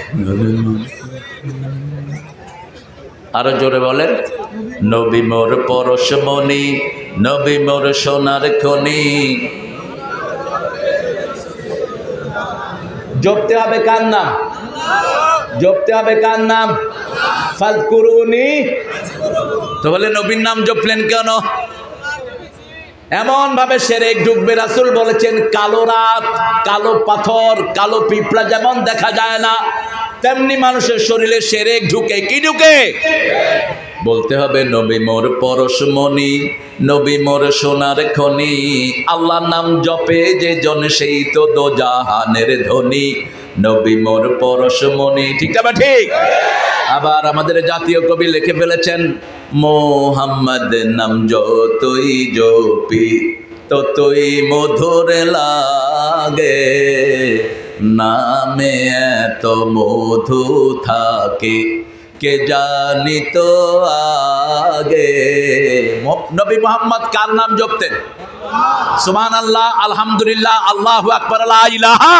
আরো জোরে বলেন, নবী মোর পরশমণি, নবী মোর সোনার খনি। জপতে হবে কার নাম? জপতে হবে কার নাম? ফাযকুরুনি। তো বলে নবীর নাম জপলেন কেন? এমন ভাবে শিরক ঢুকবে, রাসূল বলেছেন কালো রাত, কালো পাথর, কালো পিঁপড়া যেমন দেখা যায় না, তেমনি মানুষের শরীরে শিরক ঢুকে। কি ঢুকে? বলতে হবে নবী মোর পরশমণি, নবী মোর সোনার খনি। আল্লাহর নাম জপে যে জন সেই তো দোজাহানের ধনী, নবী মোর পরশমণি। ঠিক না? ঠিক। আবার আমাদের জাতীয় কবি লিখে ফেলেছেন মোহাম্মদ নাম যতই জপি ততই মধুর লাগে, নামে এত মধু থাকে কে জানি তো আগে। নবী মুহাম্মদ কার নাম জপতেন? সুবহানাল্লাহ, আলহামদুলিল্লাহ, আল্লাহু আকবার, লা ইলাহা।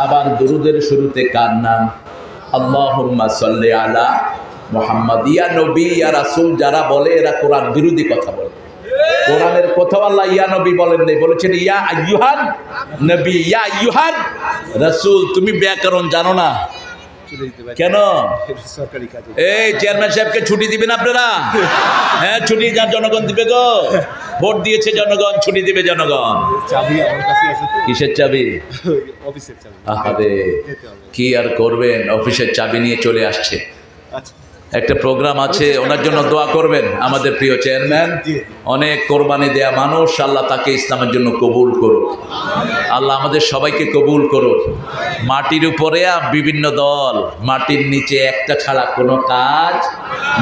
আবার দুরুদের শুরুতে কার নাম? আল্লাহুম্মা সাল্লি আলা মুহাম্মাদ। ইয়া নবী ইয়া রাসূল যারা বলে এরা কোরআন বিরোধী কথা বলে। কোরআনের কোথাও আল্লাহ ইয়া নবী বলেন নাই, বলেছেন ইয়া আইয়ুহান নবী, ইয়া আইয়ুহান রাসূল। তুমি ব্যাকরণ জানো না কেন? এই চেয়ারম্যান সাহেবকে ছুটি দিবেন আপনারা? হ্যাঁ, ছুটি যার জনগণ দিবে গো, ভোট দিয়েছে জনগণ, ছুটি দিবে জনগণ। কিসের চাবি? অফিসের চাবি। আরে কি আর করবেন, অফিসের চাবি নিয়ে চলে আসছে। একটা প্রোগ্রাম আছে, ওনার জন্য দোয়া করবেন। আমাদের প্রিয় চেয়ারম্যান অনেক কোরবানি দেয়া মানুষ, আল্লাহ তাকে ইসলামের জন্য কবুল করুক, আল্লাহ আমাদের সবাইকে কবুল করুক। মাটির উপরে বিভিন্ন দল, মাটির নিচে একটা ছাড়া কোনো কাজ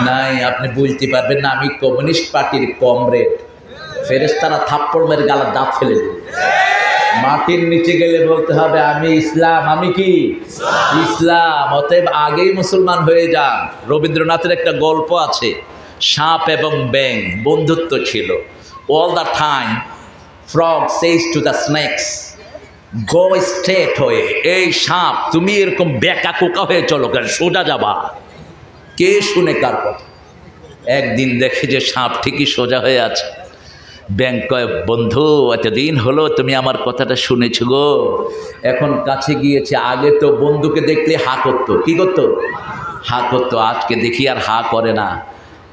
নাই। আপনি বুঝতে পারবেন না আমি কমিউনিস্ট পার্টির কমরেড, ফেরেশতারা থাপ্পড় মেরে গালার দাঁত ফেলে দেবে। মাটির নিচে গেলে বলতে হবে আমি ইসলাম। আমি কি? ইসলাম। অতএব আগেই মুসলমান হয়ে যান। রবীন্দ্রনাথের একটা গল্প আছে, সাপ এবং ব্যাঙ বন্ধুত্ব ছিল। All the time frog says to the snake's go straight হয়ে, এই সাপ তুমি এরকম বেকা কোকা হয়ে চলো কেন, সোজা যাবা। কে শুনে কার কথা? একদিন দেখে যে সাপ ঠিকই সোজা হয়ে আছে। ব্যাঙ কয় বন্ধু এতদিন হলো তুমি আমার কথাটা শুনেছ গো, এখন কাছে গিয়েছে। আগে তো বন্ধুকে দেখলে হা করতো। কি করতো? হা করতো। আজকে দেখি আর হা করে না।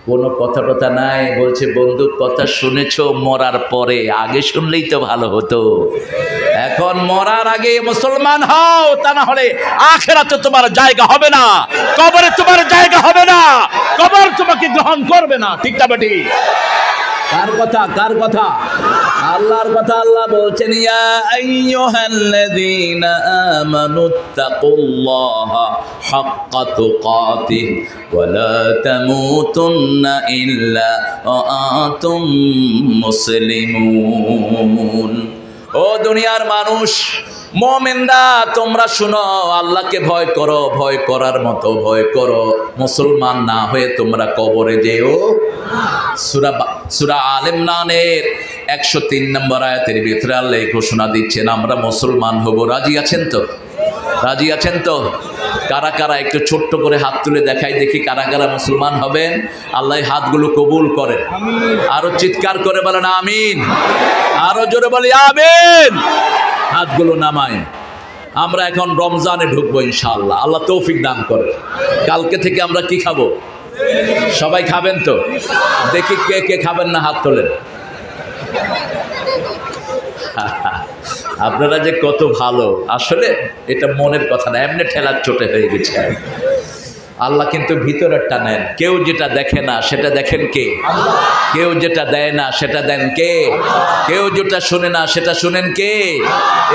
কোনো কথা টথা নাই। বলছে বন্ধু কথা শুনেছো মরার পরে, আগে শুনলেই তো ভালো হতো। এখন মরার আগে মুসলমান হও, তা না হলে আখিরাতে তোমার জায়গা হবে না, কবরে তোমার জায়গা হবে না, কবর তোমাকে গ্রহণ করবে না। ঠিক না বেটি? কার কথা? কার কথা? আল্লাহর কথা। আল্লাহ বলছেন ইয়া আইয়ুহাল্লাযীনা আমানুত্তাকুল্লাহা হাক্কা তুকাতিহ ওয়া লা তামুতুন্না ইল্লা ওয়া আনতুম মুসলিমুন। ও দুনিয়ার মানুষ, মুমিনরা তোমরা শুনো, আল্লাহকে ভয় করো, ভয় করার মতো ভয় করো। মুসলমান না হয়ে তোমরা কবরে যেও। সূরা আলে ইমরানের 103 নম্বর আয়াতের ভিতরে আল্লাহ ঘোষণা দিচ্ছেন আমরা মুসলমান হব। রাজি আছেন তো? রাজি আছেন তো? কারা কারা একটু ছোট্ট করে হাত তুলে দেখাই দেখি, কারা কারা মুসলমান হবেন? আল্লাহ হাতগুলো কবুল করেন। আরো চিৎকার করে বলেন আমিন। আরো জোরে বলি আমিন। হাতগুলো নামায়। আমরা এখন রমজানে ঢুকবো ইনশাআল্লাহ, আল্লাহ তৌফিক দান করে। কালকে থেকে আমরা কি খাবো? সবাই খাবেন তো? দেখি কে কে খাবেন না হাত তোলেন। আপনারা যে কত ভালো, আসলে এটা মনের কথা না, এমনি ঠেলার চোটে হয়ে গেছে। আল্লাহ কিন্তু ভিতরেরটা নেন। কেউ যেটা দেখে না সেটা দেখেন কে? কেউ যেটা দেয় না সেটা দেন কে? কেউ যেটা শুনে না সেটা শুনেন কে?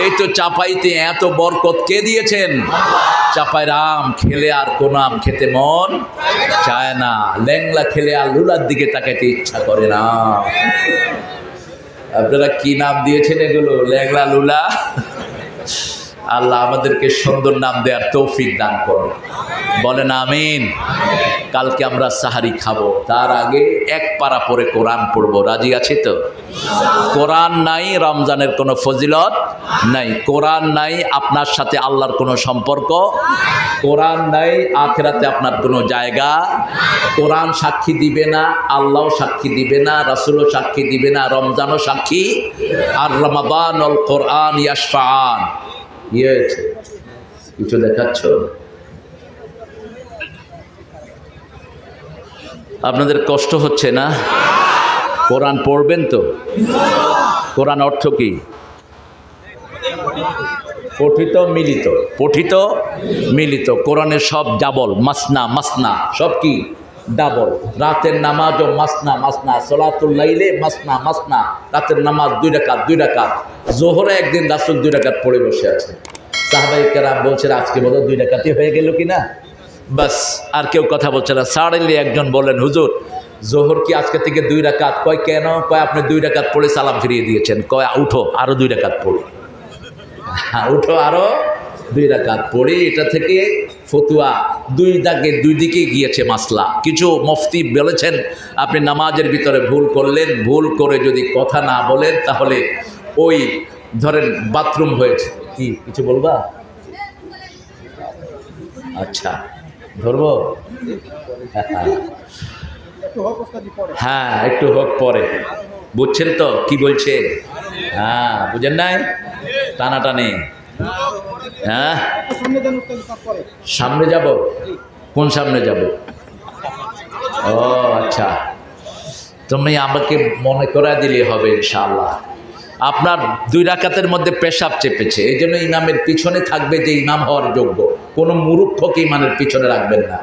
এই তো চাপাইতে এত বরকত কে দিয়েছেন? চাপাইর আম খেলে আর কোন আম খেতে মন চায় না, ল্যাংলা খেলে আর লুলার দিকে তাকাইতে ইচ্ছা করে না। আপনারা কি নাম দিয়েছেন এগুলো? ল্যাংলা, লুলা। আল্লাহ আমাদেরকে সুন্দর নাম দেওয়ার তৌফিক দান করুন। বলেন আমিন। কালকে আমরা সাহারি খাবো, তার আগে এক পারা পরে কোরআন পড়বো। রাজি আছে তো? কোরআন নাই রমজানের কোনো ফজিলত নাই, কোরআন নাই আপনার সাথে আল্লাহর কোনো সম্পর্ক, কোরআন নাই আখিরাতে আপনার কোনো জায়গা। কোরআন সাক্ষী দিবে না, আল্লাহও সাক্ষী দিবে না, রাসূলও সাক্ষী দিবে না, রমজানও সাক্ষী। আর রমাদানুল কোরআন ইয়াশফাআন। কিছু দেখাচ্ছ? আপনাদের কষ্ট হচ্ছে না? কোরআন পড়বেন তো? কোরআন অর্থ কি? পঠিত মিলিত, পঠিত মিলিত। কোরআনের সব ডাবল, মাসনা মাসনা, সব কি ডাবল। রাতের নামাজও মাসনা মাসনা, সলাতুল লাইলে মাসনা মাসনা। রাতের নামাজ 2 রাকাত 2 রাকাত। জোহরে একদিন রাসূল 2 রাকাত পড়ে বসে আছে। সাহাবায়ে কেরাম বলছেন আজকে বোধহয় 2 রাকাতই হয়ে গেল কিনা। বাস, আর কেউ কথা বলছে না। সাডেনলি একজন বললেন হুজুর জোহর কি আজকে থেকে 2 রাকাত? কয় কেন? কয় আপনি 2 রাকাত পড়ে সালাম ফিরিয়ে দিয়েছেন। কয় উঠো আরো 2 রাকাত পড়ি। উঠো আরো 2 রাকাত পড়ি। এটা থেকে ফতুয়া দুই দিকে গিয়েছে মাসলা। কিছু মুফতি বলেছেন আপনি নামাজের ভিতরে ভুল করলেন, ভুল করে যদি কথা না বলেন তাহলে ওই ধরেন বাথরুম হয়েছে, কি কিছু বলবা? আচ্ছা ধরবো? হ্যাঁ একটু হোক পরে। বুঝছেন তো কি বলছে? হ্যাঁ বুঝেন নাই? টানাটানি। হ্যাঁ সামনে যাব? কোন সামনে যাব? ও আচ্ছা, তুমি আমাকে মনে করা দিলে হবে ইনশাআল্লাহ। আপনার 2 রাকাতের মধ্যে পেশাব চেপেছে, এই জন্য ইমামের পিছনে থাকবে যে ইমাম হওয়ার যোগ্য। কোনো মূর্খকে ইমামের পিছনে রাখবেন না।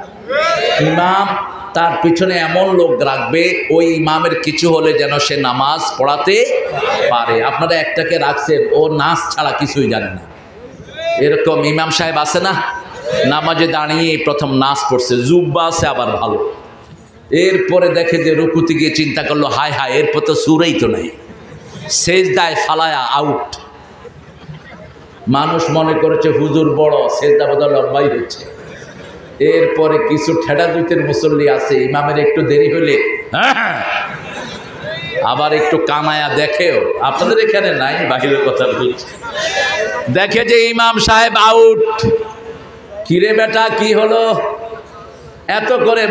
ইমাম তার পিছনে এমন লোক রাখবে ওই ইমামের কিছু হলে যেন সে নামাজ পড়াতে পারে। আপনারা একটাকে রাখছেন ও নাচ ছাড়া কিছুই জানে না, এরকম ইমাম সাহেব আছে না? নামাজে দাঁড়িয়ে প্রথম নাচ পড়ছে, জুব্বা আছে আবার ভালো, এরপরে দেখে যে রুকুতে গিয়ে চিন্তা করলো হায় হায় এরপর তো সুরেই তো নেই, সেজদায় ফালায়া আউট। মানুষ মনে করেছে হুজুর বড়, সেজদা বোধহয় লম্বাই হচ্ছে। এরপরে কিছু ঠেডা জুতের মুসল্লি আছে, ইমামের একটু দেরি হলে আবার একটু কানায়া দেখেও। আপনাদের এখানে নাই, বাহিরের কথা বলছি। দেখে যে ইমাম সাহেব আউট। কিরে বেটা কি হলো? এত করে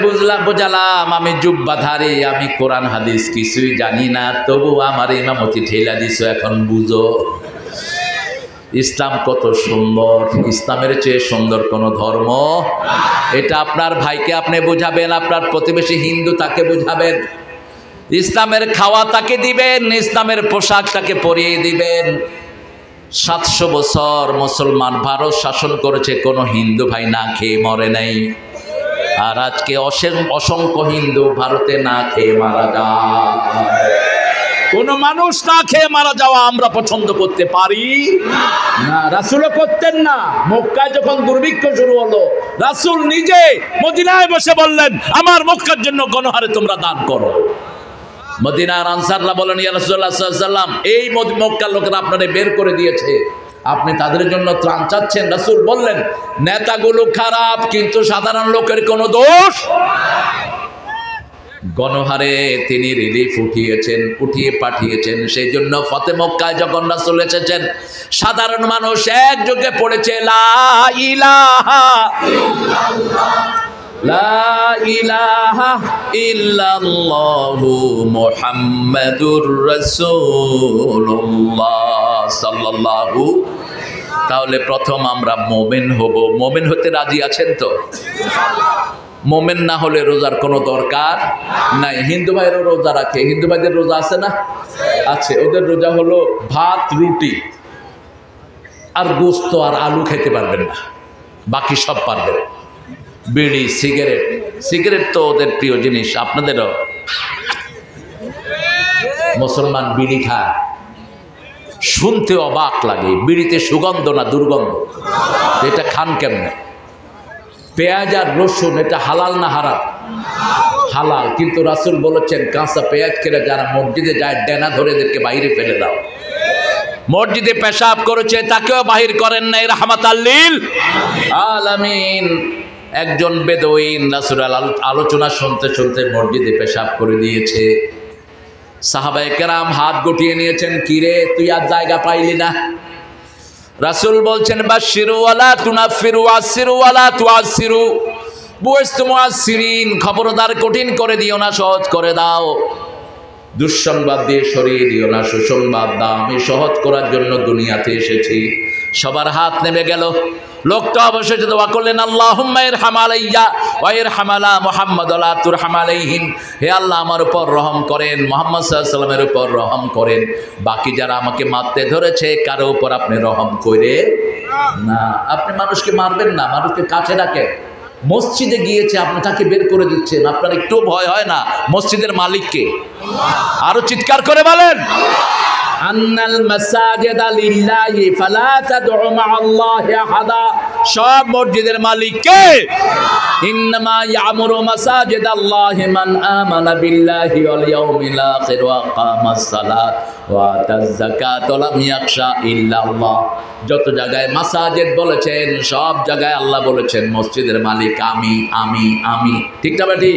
বোঝালাম আমি জুব্বাধারী, আমি কোরআন হাদিস কিছুই জানি না, তবু আমার ইমামতি ঠেলা দিছো, এখন বুঝো। ইসলাম কত সুন্দর, ইসলামের চেয়ে সুন্দর কোনো ধর্ম। এটা আপনার ভাইকে আপনি বুঝাবেন, আপনার প্রতিবেশী হিন্দু তাকে বুঝাবেন, ইসলামের খাওয়া তাকে দিবেন, ইসলামের পোশাক তাকে পরিয়ে দিবেন। 700 বছর মুসলমান ভারত শাসন করেছে, কোনো হিন্দু ভাই না খেয়ে মরে নাই। আর আজকে অসংখ্য হিন্দু ভারতে না খেয়ে মারা যায়। কোন মানুষ না খেয়ে মারা যাওয়া আমরা পছন্দ করতে পারি না, রাসূলও করতেন না। মক্কায় যখন দুর্ভিক্ষ শুরু হলো, রাসূল নিজে মদিনায় বসে বললেন, আমার মক্কার জন্য গণহারে তোমরা দান করো। মদিনার আনসাররা বলেন, ইয়া রাসূলুল্লাহ সাল্লাল্লাহু আলাইহি ওয়াসাল্লাম, এই মক্কার লোকেরা আপনারে বের করে দিয়েছে, আপনি তাদের জন্য ত্রাণ চাচ্ছেন। রাসূল বললেন, নেতাগুলো খারাপ, কিন্তু সাধারণ লোকের কোনো দোষ। গণহারে তিনি রিলিফ উঠিয়ে পাঠিয়েছেন। সেই জন্য ফতে মক্কায় যখন রাসূল এসেছেন, সাধারণ মানুষ একযোগে পড়েছে লা ইলাহা ইল্লাল্লাহ, লা ইলাহা ইল্লাল্লাহু মুহাম্মাদুর রাসূলুল্লাহ সাল্লাল্লাহু। তাহলে প্রথম আমরা মুমিন হব। মুমিন হতে রাজি আছেন তো? মোমেন না হলে রোজার কোনো দরকার নাই। হিন্দু ভাইয়েরও রোজা রাখে, হিন্দু ভাইদের রোজা আছে না? আছে। ওদের রোজা হলো ভাত, রুটি আর গোস্ত আর আলু খেতে পারবেন না, বাকি সব পারবেন। বিড়ি, সিগারেট তো ওদের প্রিয় জিনিস, আপনাদেরও। মুসলমান বিড়ি খায়, শুনতে অবাক লাগে, বিড়িতে সুগন্ধ না দুর্গন্ধ? এটা খান কেমনে? পেঁয়াজ আর রসুন এটা হালাল না হারাম? হালাল। কিন্তু রাসূল বলেছেন, কাঁচা পেঁয়াজ খেলে যারা মসজিদে যায়, ডেনা ধরে এদেরকে বাইরে ফেলে দাও। মসজিদে পেশাব করেছে তাকেও বাহির করেন নাই, রাহমাতাল লিল আলামিন। একজন বেদুইন রাসূলের আলোচনা শুনতে শুনতে মসজিদে পেশাব করে দিয়েছে। সাহাবায়ে কেরাম হাত গুটিয়ে নিয়েছেন, কিরে তুই আর জায়গা পাইলি না? রাসূল বলছেন, বাশশিরু ওয়ালা তুনাফিরু ওয়াসিরু ওয়ালা তুআসিরু বুইসতু মুআসসিরিন, খবরদার কঠিন করে দিও না, সহজ করে দাও। দুঃসংবাদ দিয়ে সরিয়ে দিও না, সুসংবাদ দাও। আমি সহজ করার জন্য দুনিয়াতে এসেছি। সবার হাত নেমে গেল। লোকটা অবশেষে দোয়া করলেন, আল্লাহুম্মা ইরহাম আলাইয়া ওয়া ইরহাম আলা মুহাম্মাদ ওয়া লা তুরহাম আলাইহিম। হে আল্লাহ, আমার উপর রহম করেন, মুহাম্মদ সাল্লাল্লাহু আলাইহি ওয়াসাল্লামের উপর রহম করেন। বাকি যারা আমাকে মারতে ধরেছে, কারো উপর আপনি রহম করে না। আপনি মানুষকে মারবেন না, মানুষকে কাছে রাখেন। মসজিদে গিয়েছে, আপনি তাকে বের করে দিচ্ছেন, আপনার একটু ভয় হয় না? মসজিদের মালিককে আরো চিৎকার করে বলেন, আন্নাল মাসাজিদা লিল্লাহি ফালা তাদউ মা'আল্লাহি আহাদা। সব মসজিদের মালিক কে? ইন্নামা ইয়ামুরু মাসাজিদাল্লাহি মান আমানা বিল্লাহি ওয়াল ইয়াউমিল আখির ওয়া আকামাস সালাত ওয়া আতাজ যাকাত ওয়া লাম ইয়াখশা ইল্লাল্লাহ। যত জায়গায় মাসাজিদ বলেছেন, সব জায়গায় আল্লাহ বলেছেন মসজিদের মালিক আমি আমি আমি। ঠিক না বেটি?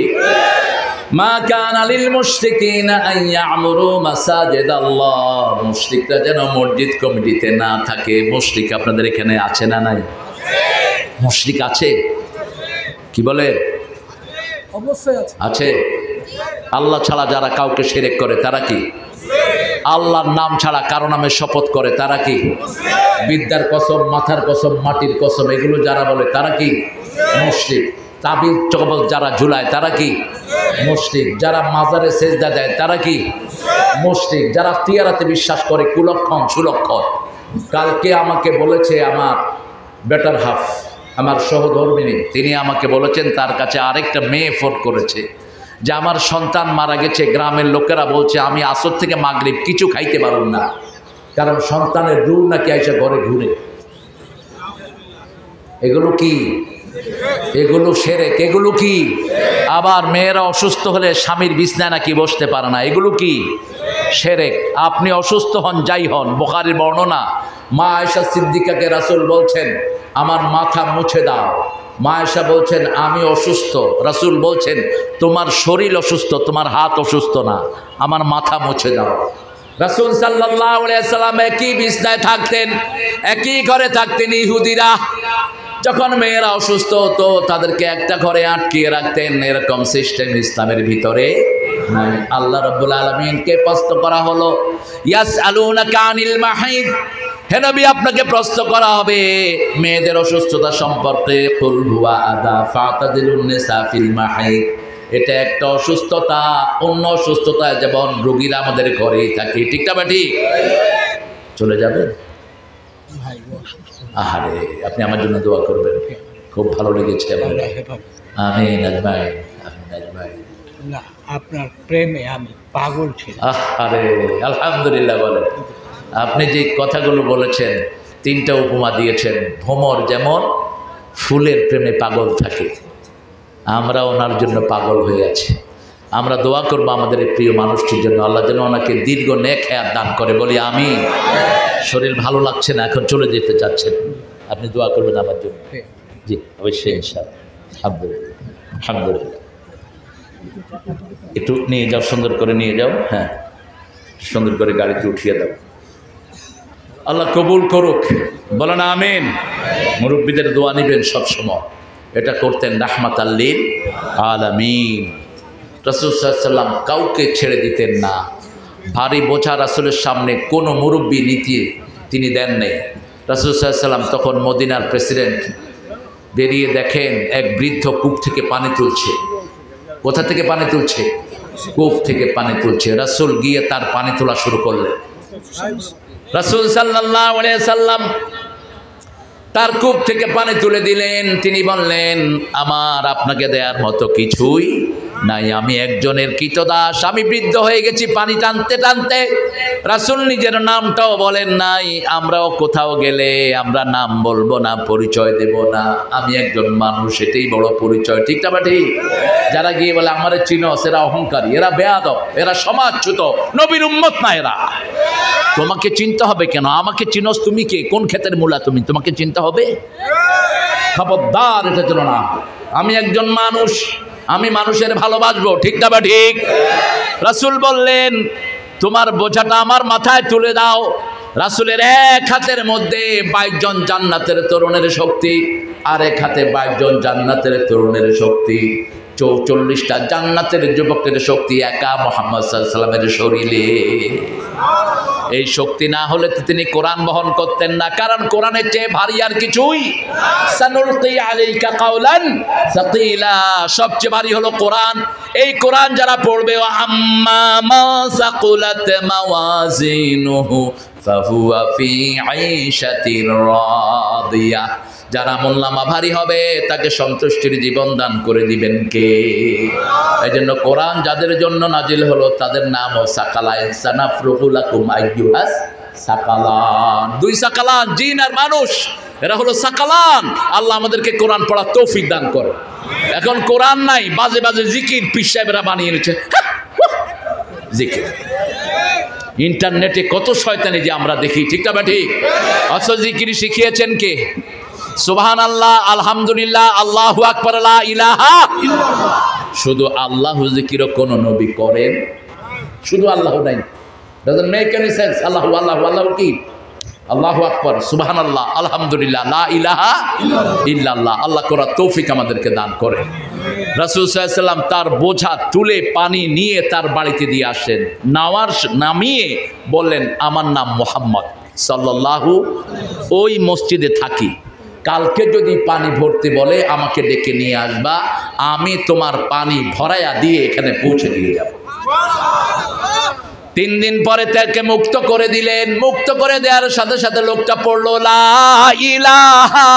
মা কানা লিল মুশরিকিনা আন ইয়ামুরু মাসাজিদাল্লাহ। মুশরিকরা যেন মসজিদ কমিটিতে না থাকে। মুশরিক আপনাদের এখানে আছে না নাই? মুশরিক আছে? কি বলে? অবশ্যই আছে। আছে। আল্লাহ ছাড়া যারা কাউকে শিরক করে তারা কি? আল্লাহর নাম ছাড়া কারো নামে শপথ করে তারা কি? বিদ্যার কসম, মাথার কসম, মাটির কসম, এগুলো যারা বলে তারা কি? মুশরিক। তাবিজ কবজ যারা ঝুলায় তারা কি? মুশরিক। যারা মাজারে সেজদা দেয় তারা কি? মুশরিক। যারা তিয়ারাতে বিশ্বাস করে, কুলক্ষণ সুলক্ষণ। কালকে আমাকে বলেছে আমার বেটার হাফ, আমার সহধর্মিনী, তিনি আমাকে বলেছেন তার কাছে আরেকটা মেয়ে ফোন করেছে যে আমার সন্তান মারা গেছে। গ্রামের লোকেরা বলছে আমি আসর থেকে মাগরিব কিছু খাইতে পারব না, কারণ সন্তানের রূহ নাকি আইসা ঘরে ঘুরে। এগুলো কি? এগুলো শিরক। এগুলো কি? আবার মেয়েরা অসুস্থ হলে স্বামীর বিছনায় নাকি বসতে পারে না, এগুলো কি? শিরক। আপনি অসুস্থ হন, যাই হন, বুখারীর বর্ণনা, মা আয়েশা সিদ্দিকাকে রাসূল বলছেন আমার মাথা মুছে দাও। মা আয়েশা বলছেন আমি অসুস্থ। রাসূল বলছেন তোমার শরীর অসুস্থ, তোমার হাত অসুস্থ না, আমার মাথা মুছে দাও। রাসূল সাল্লাল্লাহু আলাইহি ওয়াসাল্লাম একই বিছনায় থাকতেন, একই ঘরে থাকতেন। ইহুদিরা যখন মেয়েরা অসুস্থ হতো তাদেরকে একটা ঘরে আটকিয়ে রাখতেন। এরকম সিস্টেম ইসলামের ভিতরে নাই। আল্লাহ রাব্বুল আলামিনকে প্রশ্ন করা হলো, ইয়াসআলুনাকা আনিল মাহিদ, হে নবী, আপনাকে প্রশ্ন করা হবে মেয়েদের অসুস্থতা সম্পর্কে। কুল হুয়া আদা ফাতাদিলুন নিসা ফিল মাহিদ। এটা একটা অসুস্থতা, অন্য অসুস্থতায় যেমন রোগীরা আমাদের ঘরেই থাকে, ঠিক না বাটি? চলে যাবেন? ভাই অসুস্থ। আহারে, আপনি আমার জন্য দোয়া করবেন, খুব ভালো লেগেছে আমার। আমিন আজমাইন, আমিন আজমাইন। না, আপনার প্রেমে আমি পাগল ছিলাম। আরে আলহামদুলিল্লাহ বলেন। আপনি যে কথাগুলো বলেছেন, তিনটা উপমা দিয়েছেন। ভ্রমর যেমন ফুলের প্রেমে পাগল থাকে, আমরা ওনার জন্য পাগল হয়ে আছি। আমরা দোয়া করবো আমাদের এই প্রিয় মানুষটির জন্য, আল্লাহ যেন ওনাকে দীর্ঘ নেক হায়াত দান করে, বলি আমি। শরীর ভালো লাগছে না, এখন চলে যেতে চাচ্ছেন, আপনি দোয়া করবেন আমার জন্য। জি অবশ্যই, ইনশাআল্লাহ। আলহামদুলিল্লাহ, আলহামদুলিল্লাহ। একটু নিয়ে যাও, সুন্দর করে নিয়ে যাও। হ্যাঁ, সুন্দর করে গাড়িতে উঠিয়ে দাও। আল্লাহ কবুল করুক, বলেন আমিন। মুরব্বীদের দোয়া নেবেন সবসময়, এটা করতেন রাহমাতাল লিল আলামিন। রাসূল সাল্লাল্লাহু আলাইহি ওয়াসাল্লাম কাউকে ছেড়ে দিতেন না। ভারী বোঝা রাসূলের সামনে কোনো মুরব্বী নীতি তিনি দেন নাই। রাসূল সাল্লাল্লাহু আলাইহি ওয়াসাল্লাম তখন মদিনার প্রেসিডেন্ট, বেরিয়ে দেখেন এক বৃদ্ধ কূপ থেকে পানি তুলছে। কোথা থেকে পানি তুলছে? কূপ থেকে পানি তুলছে। রাসূল গিয়ে তার পানি তোলা শুরু করলেন। রাসূল সাল্লাল্লাহু আলাইহি ওয়াসাল্লাম তার কূপ থেকে পানি তুলে দিলেন। তিনি বললেন, আমার আপনাকে দেওয়ার মতো কিছুই নাই, আমি একজনের কৃতদাস, আমি বৃদ্ধ হয়ে গেছি পানি টানতে টানতে। রাসূল নিজের নামটাও বলেন নাই। আমরাও কোথাও গেলে আমরা নাম বলবো না, পরিচয় দেব না, আমি একজন মানুষ, এটাই বড় পরিচয়, ঠিক না ঠিক? যারা গিয়ে বলে আমারে চিনস, এরা অহংকারী, এরা বেয়াদব, এরা সমাজচ্যুত, নবীর উম্মত না এরা। তোমাকে চিনতে হবে কেন? আমাকে চিনস, তুমি কে, কোন ক্ষেতের মূলা তুমি, তোমাকে চিনতে হবে? খবরদার, এটা ছিল না। আমি একজন মানুষ, আমি মানুষের ভালোবাসবো, ঠিক না বা ঠিক? রাসূল বললেন, তোমার বোঝাটা আমার মাথায় তুলে দাও। রাসূলের এক হাতের মধ্যে 22 জন জান্নাতের তরুণের শক্তি, আর এক হাতে 22 জন জান্নাতের তরুণের শক্তি, 44টা জান্নাতের যুবকের শক্তি একা মুহাম্মদ সাল্লাল্লাহু আলাইহি ওয়াসাল্লামের শরীরে। এই শক্তি না হলে তো তিনি কোরআন বহন করতেন না, কারণ কোরআনের চেয়ে ভারী আর কিছুই। সানুলকি আলাইকা কাওলান সাকিলা, সবচেয়ে ভারী হলো কোরআন। এই কোরআন যারা পড়বে, আম্মা মা সাকুলাত মাওয়াজিনুহু ফাহুয়া ফি আইশাতির রাদিয়া, যার আমলনামা ভারী হবে তাকে সন্তুষ্টির জীবন দান করে দিবেন কে? এই জন্য কোরআন যাদের জন্য নাজিল হলো তাদের নামও সাকালাইন, সানাফরুগু লাকুম আইয়ুহাস সাকালান। দুই সাকালান, জিন আর মানুষ, এরা হলো সাকালান। আল্লাহ আমাদেরকে কোরআন পড়ার তৌফিক দান করে। এখন কোরআন নাই, বাজে বাজে জিকির পীর সাহেবরা বানিয়ে নিচ্ছে জিকির। ইন্টারনেটে কত শয়তানি যে আমরা দেখি, ঠিক না ঠিক? অথচ জিকির শিখিয়েছেন কে? সুবহানাল্লাহ, আলহামদুলিল্লাহ, আল্লাহু আকবার, লা ইলাহা ইল্লাল্লাহ। শুধু আল্লাহু জিকিরও কোন নবী করেন? শুধু আল্লাহ নাই, doesn't make any sense। আল্লাহু আল্লাহু আল্লাহু কি? আল্লাহু আকবার, সুবহানাল্লাহ, আলহামদুলিল্লাহ, লা ইলাহা ইল্লাল্লাহ। আল্লাহ করার তৌফিক আমাদেরকে দান করে। রাসূল সাল্লাল্লাহু আলাইহি ওয়াসাল্লাম তার বোঝা তুলে পানি নিয়ে তার বাড়িতে দিয়ে আসেন। নামিয়ে বললেন, আমার নাম মুহাম্মদ সাল্লাল্লাহু, ওই মসজিদে থাকি, কালকে যদি পানি ভরতে বলে আমাকে ডেকে নিয়ে আসবা, আমি তোমার পানি ভরাইয়া দিয়ে এখানে পৌঁছে দিয়ে যাব। 3 দিন পরে তাকে মুক্ত করে দিলেন। মুক্ত করে দেওয়ার সাথে সাথে লোকটা পড়লো, লা ইলাহা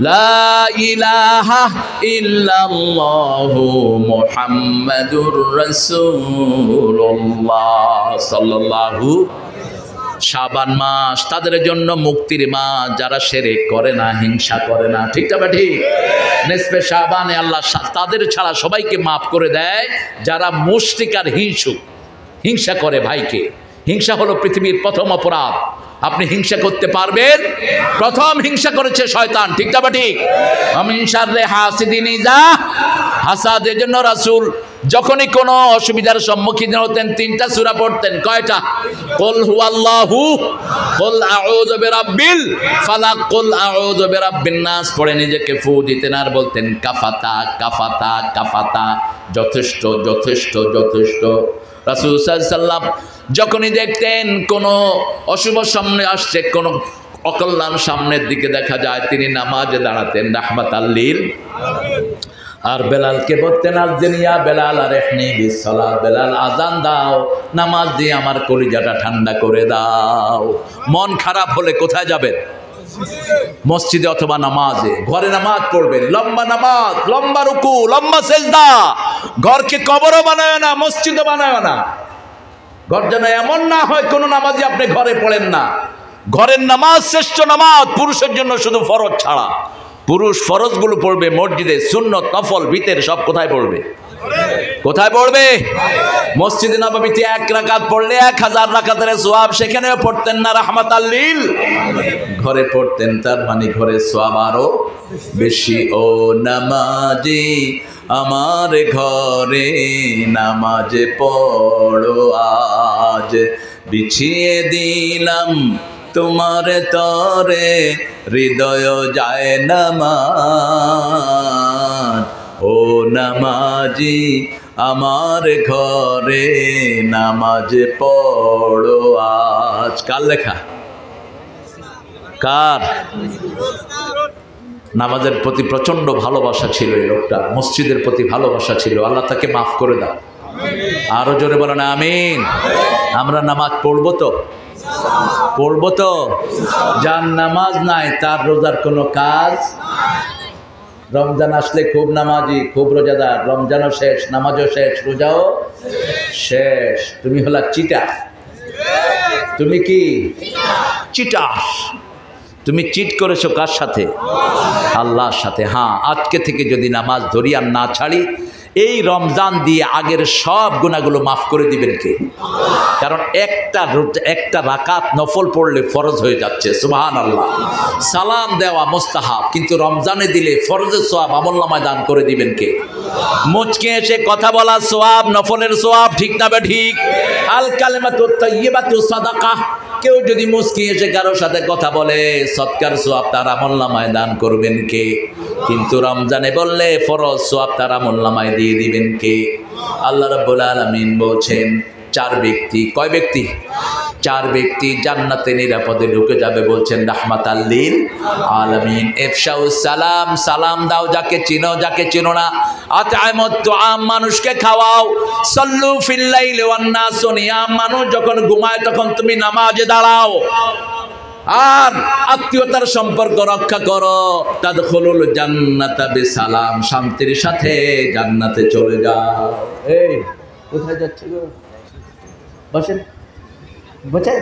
লা ইলাহা ইল্লাল্লাহু মুহাম্মাদুর রাসূলুল্লাহ সাল্লাল্লাহু। শাবান মাস তাদের জন্য মুক্তির মাস, যারা শিরক করে না, হিংসা করে না, ঠিক না ঠিক? নিসফে শাবানে আল্লাহ তাদের ছাড়া সবাইকে মাফ করে দেয় যারা মুশরিক আর হিংসুক, হিংসা করে ভাইকে। হিংসা হলো পৃথিবীর প্রথম অপরাধ। আপনি হিংসা করতে পারবেন? প্রথম হিংসা করেছে শয়তান, ঠিক না ঠিক? আমিন শাররে হাসিদিন ইজা হাসাদ। এর জন্য রাসূল যখনই কোনো অসুবিধার সম্মুখীন হতেন 3টা সূরা পড়তেন। কয়টা? কুল হুয়াল্লাহু, কুল আউযু বিরাব্বিল ফালাক, কুল আউযু বিরাব্বিন নাস পড়ে নিজেকে ফু দিতেন আর বলতেন কাফাতা কাফাতা কাফাতা, যথেষ্ট যথেষ্ট যথেষ্ট। রাসূল সাল্লাল্লাহু আলাইহি ওয়াসাল্লাম যখনই দেখতেন কোনো অশুভ সামনে আসছে, কোনো অকল্যাণ সামনের দিকে দেখা যায়, তিনি নামাজে দাঁড়াতেন রাহমাতাল লিল। আর বেলালকে বলতেন আযজিনিয়া বেলাল আরিফনি বিসসালাত, বেলাল আজান দাও, নামাজ দিয়ে আমার কলিজাটা ঠান্ডা করে দাও। মন খারাপ হলে কোথায় যাবেন? মসজিদে অথবা নামাজে। ঘরে নামাজ পড়বেন, লম্বা নামাজ, লম্বা রুকু, লম্বা সেজদা। ঘরকে কবরও বানায় না, মসজিদও বানায় না। ঘর যেন এমন না হয় কোনো নামাজই আপনি ঘরে পড়েন না। ঘরের নামাজ শ্রেষ্ঠ নামাজ, পুরুষের জন্য শুধু ফরজ ছাড়া। পুরুষ ফরজগুলো পড়বে মসজিদে, সুন্নত নফল ভিতর সব কোথায় পড়বে? কোথায় পড়বে? মসজিদে নববীতে 1 রাকাত পড়লে 1000 রাকাতের সওয়াব সেখানেও পড়তেন না রাহমাতাল লিল। ঘরে পড়তেন, তার মানে ঘরে সওয়াব আরো বেশি। ও নামাজি আমার ঘরে নামাজে পড়ো আজ, বিছিয়ে দিলাম তোমার তরে হৃদয় যায় নামাজ। ও নামাজি আমার ঘরে নামাজে পড়ো আজ। কার লেখা? কার? নামাজের প্রতি প্রচন্ড ভালোবাসা ছিল এই লোকটার, মসজিদের প্রতি ভালোবাসা ছিল। আল্লাহ তাকে মাফ করে দাও। আরো জোরে বলেন আমিন। আমরা নামাজ পড়বো তো? পড়বো তো? যার নামাজ নাই তার রোজার কোনো কাজ। রমজান আসলে খুব নামাজি, খুব রোজাদার, রমজানও শেষ, নামাজও শেষ, রোজাও শেষ। তুমি হলা চিটার। তুমি কি চিটার? তুমি চিট করেছো কার সাথে? আল্লাহর সাথে। হ্যাঁ, আজকে থেকে যদি নামাজ ধরি আর না ছাড়ি, এই রমজান দিয়ে আগের সব গুনাহগুলো মাফ করে দিবেন কে? কারণ একটা রাকাত নফল পড়লে ফরজ হয়ে যাচ্ছে। সুবহানাল্লাহ। সালাম দেওয়া মুস্তাহাব, কিন্তু রমজানে দিলে ফরজের সওয়াব আমলনামায় দান করে দিবেন কে? মুচকে এসে কথা বলা সওয়াব, নফলের সওয়াব, ঠিক না বে ঠিক? আল কালিমাতুত তাইয়্যিবাতু সাদাকা। কেউ যদি মুচকি এসে কারোর সাথে কথা বলে, সদকার সওয়াব তার আমলনামায় দান করবেন কে? কিন্তু রমজানে বললে ফরজ সওয়াব তার আমলনামায় দিয়ে দিবেন কে? আল্লাহ রাব্বুল আলামিন বলছেন 4 ব্যক্তি। কয় ব্যক্তি? 4 ব্যক্তি জান্নাতে নিরাপদে ঢুকে যাবে বলছেন রাহমাতাল লিল আলামিন। ইফশাউস সালাম, সালাম দাও যাকে চিনো, যাকে চিনো না। আত'আমুত তুআম, মানুষকে খাওয়াও। সাল্লু ফিল লাইলি ওয়ান নাসু নিয়াম, মানুষ যখন ঘুমায় তখন তুমি নামাজে দাঁড়াও। আর আত্মীয়তার সম্পর্ক রক্ষা করো। তাদখুলুল জান্নাতা বিসালাম, শান্তির সাথে জান্নাতে চলে যাও। এই কোথায় যাচ্ছে গো? বসেন, বসেন,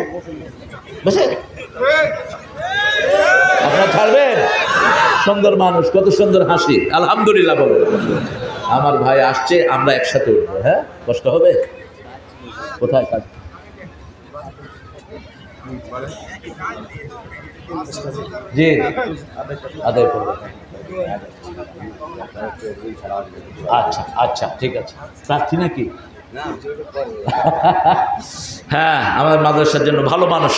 বসেন। আপনারা ছাড়বেন? সুন্দর মানুষ, কত সুন্দর হাসি। আলহামদুলিল্লাহ বলো। আমার ভাই আসছে, আমরা একসাথে উঠবো। হ্যাঁ, কষ্ট হবে? কোথায় কাজ? জি, আদায় করবো। আচ্ছা আচ্ছা, ঠিক আছে। প্রার্থী নাকি? হ্যাঁ, আমাদের মাদ্রাসার জন্য ভালো মানুষ